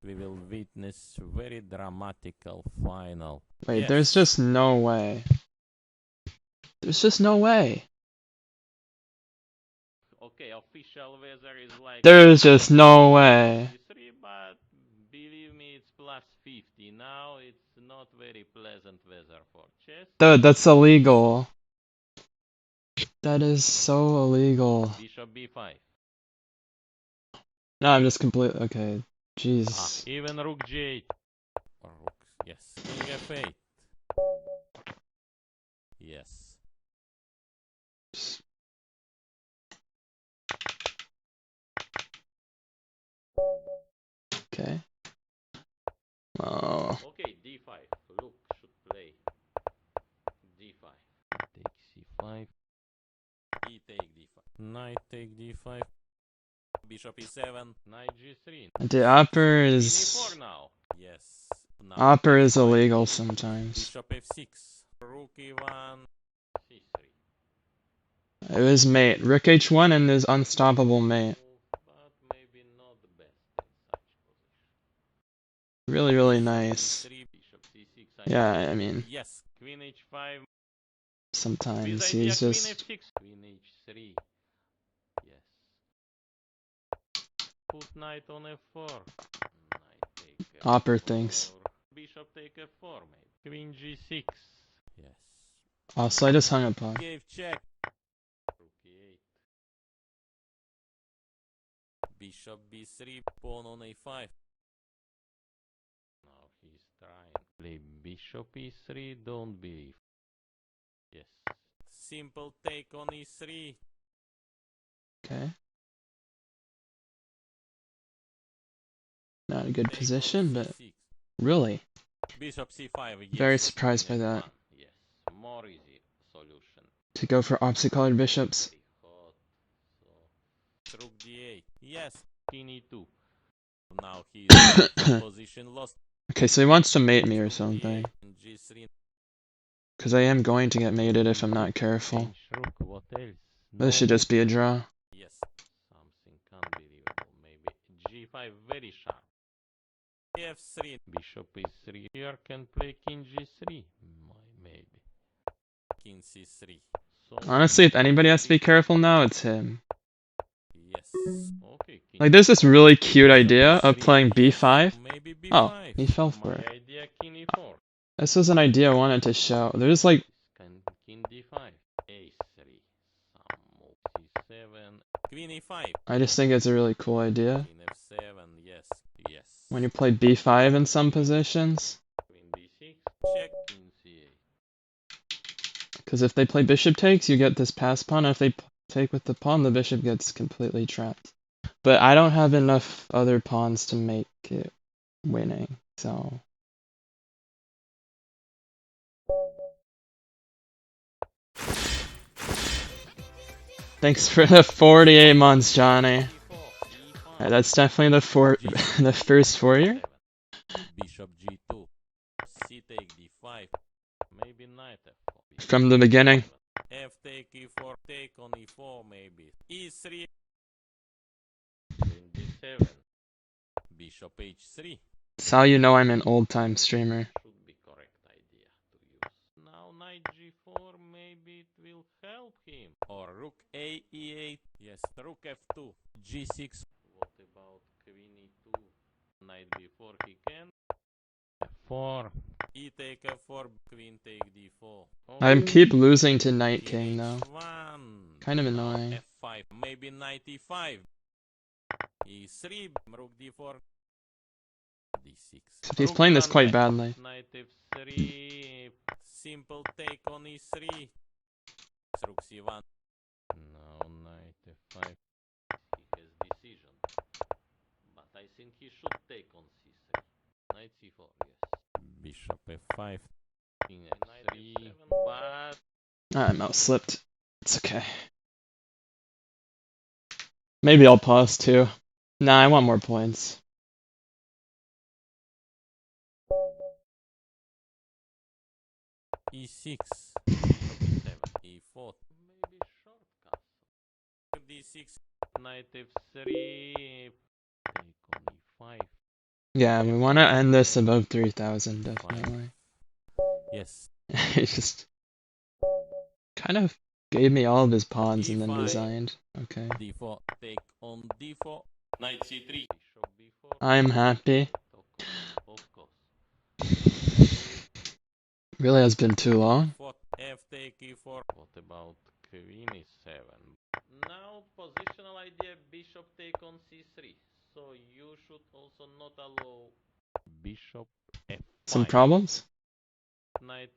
We will witness very dramatical final. Wait, Yes. there's just no way. There's just no way. Okay, official weather is like There's just no way. -3, but believe me, it's +50. Now it's not very pleasant weather for chess. Dude, that's illegal. That is so illegal. Bishop b5. No, I'm just completely okay. Jeez. Even rook g8. Rook, yes. King f8. Yes. Okay. Oh. Okay, d5. Look, should play d5. Take c5. E take d5. Knight take d5. Bishop e7. Knight g3. The upper Queen is e4 now. Yes. Now upper is e5. illegal sometimes. Bishop f6. Rook e1. c3. It was mate. Rook h1 and his unstoppable mate. But maybe not the best in such position. Really, really Bishop nice. d3, bishop c6. Yeah, I mean, Yes, queen h5. sometimes With idea he's queen just f6. Queen h3. Yes. Put knight on f4. Knight take f4. upper things. Bishop take f4 maybe. Queen g6. Yes. Also, I just hung a pawn. Gave check. Rook e8. Bishop b3. Pawn on a5. Now he's trying. Play bishop e3. Don't believe. Yes. Simple take on e3. Okay. Not a good Take on position, but C6. really, Bishop C5, yes. very surprised by Queen that. F1, yes. More easy solution. To go for opposite colored bishops. Very hot. So, Rook D8, yes. King E2. Now he is position lost. Okay, so he wants to mate me or Rook something. D8 and G3. Because I am going to get mated if I'm not careful. Change Rook, what else? This should just be a draw. Yes. Something unbelievable. Maybe G5 very sharp. F3. Bishop E3. Here can play King G3. Maybe. King C3. So Honestly, if anybody has to be careful now, it's him. yes. Okay. King Like, there's this E4. really cute Bishop idea of E3, playing yes. b5. Maybe Oh, B5. he fell for My it. idea King E4. This was an idea I wanted to show. There's like, King D5. A3. Some move C7. Queen E5. I just think it's a really cool idea. Queen F7. Yes. Yes. When you play b5 in some positions. Queen B6. Check. King C8. Because if they play bishop takes, you get this pass pawn. And if they take with the pawn, the bishop gets completely trapped. But I don't have enough other pawns to make it winning, so... Thanks for the 48 months, Johnny. Alright, that's definitely the first 4 year. Bishop G2. C take D5. Maybe knight F4. From the beginning. F take E4. Take on E4 maybe. E3. Queen D7. Bishop H3. That's how you know I'm an old-time streamer. Should be correct idea to use. Now knight G4 maybe it will help him. Or rook A E8. Yes, rook F2. G6. What about queen E2? Knight B4 he can. F4. E take F4. Queen take D4. I keep losing to knight King king though. H1. Kind of Now annoying. F5. Maybe knight E5. E3. Rook D4. D6. If he's playing this quite badly. Knight F3. Simple take on E3. Rook C1. Now knight F5. He has decision. But I think he should take on C3. Knight C4, yes. Bishop F5. King F3. But I mouse slipped. It's okay. Maybe I'll pause too. Nah, I want more points. E6. Bishop E7. E4. Maybe short castle. D6. Knight F3. Take on E5. Yeah, we want to end this above 3,000, definitely. Yes. He just kind of gave me all of his pawns and then E5. resigned. Okay. D4. Take on D4. Knight C3. Bishop B4. I'm happy. Of course. Really has been too long. F take E4. What about Queen E7? Now positional idea Bishop take on C3. So you should also not allow Bishop F5. Some problems? Knight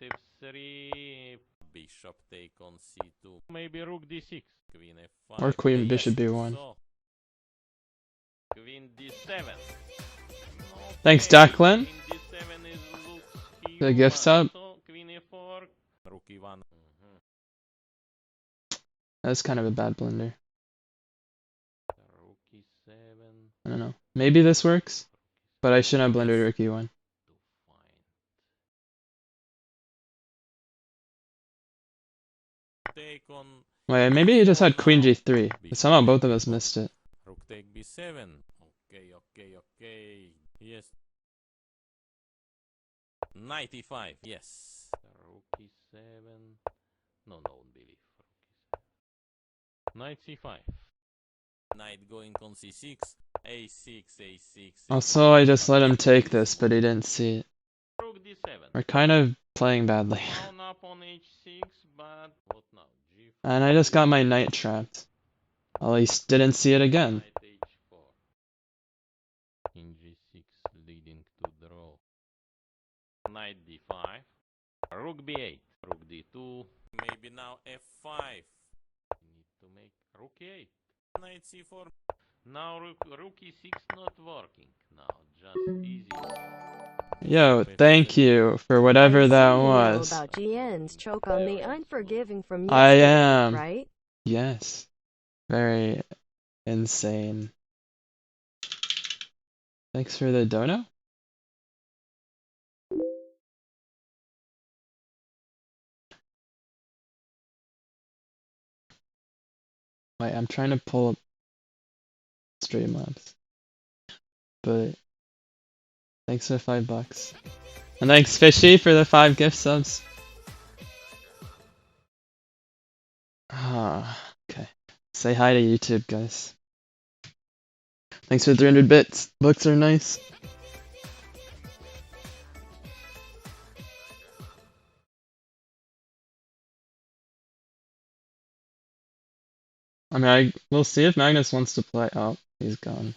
F3. Bishop take on C2. Maybe Rook D6. Queen F5. Or Queen Yes. Bishop B1. So, Queen D7. Thanks, Okay, Declan. Queen D7 is looks The gift sub. So Queen E4. Rook E1. That's kind of a bad blunder. Rook E7. I don't know. Maybe this works, but I shouldn't have blundered Rook E1. To find. Take on Wait, maybe he just had Queen G3. But somehow both of us missed it. Rook take B7. Okay. Yes. Knight E5. Yes. Rook E7. No, don't believe. Rook E7. Knight C5. Knight going on C6. A6. Also, I just let him take this, but he didn't see it. Rook D7. We're kind of playing badly. Pawn up on H6, but what now? G4. And I just got my knight trapped. At least didn't see it again. Knight H4. King G6 leading to draw. Knight D5. Rook B8. Rook D2. Maybe now F5. Need to make Rook E8. Knight c4. Now rookie 6 not working. Now just easy. Yo, Bishop thank f7. you for I whatever that seem to know was. about GN's choke on the unforgiving from I yesterday, am. right? Yes. Very insane. Thanks for the dono. Wait, I'm trying to pull up Streamlabs. But thanks for the $5. And thanks Fishy for the 5 gift subs. Ah, okay. Say hi to YouTube, guys. Thanks for 300 bits. Books are nice. I mean, we'll see if Magnus wants to play. Oh, he's gone.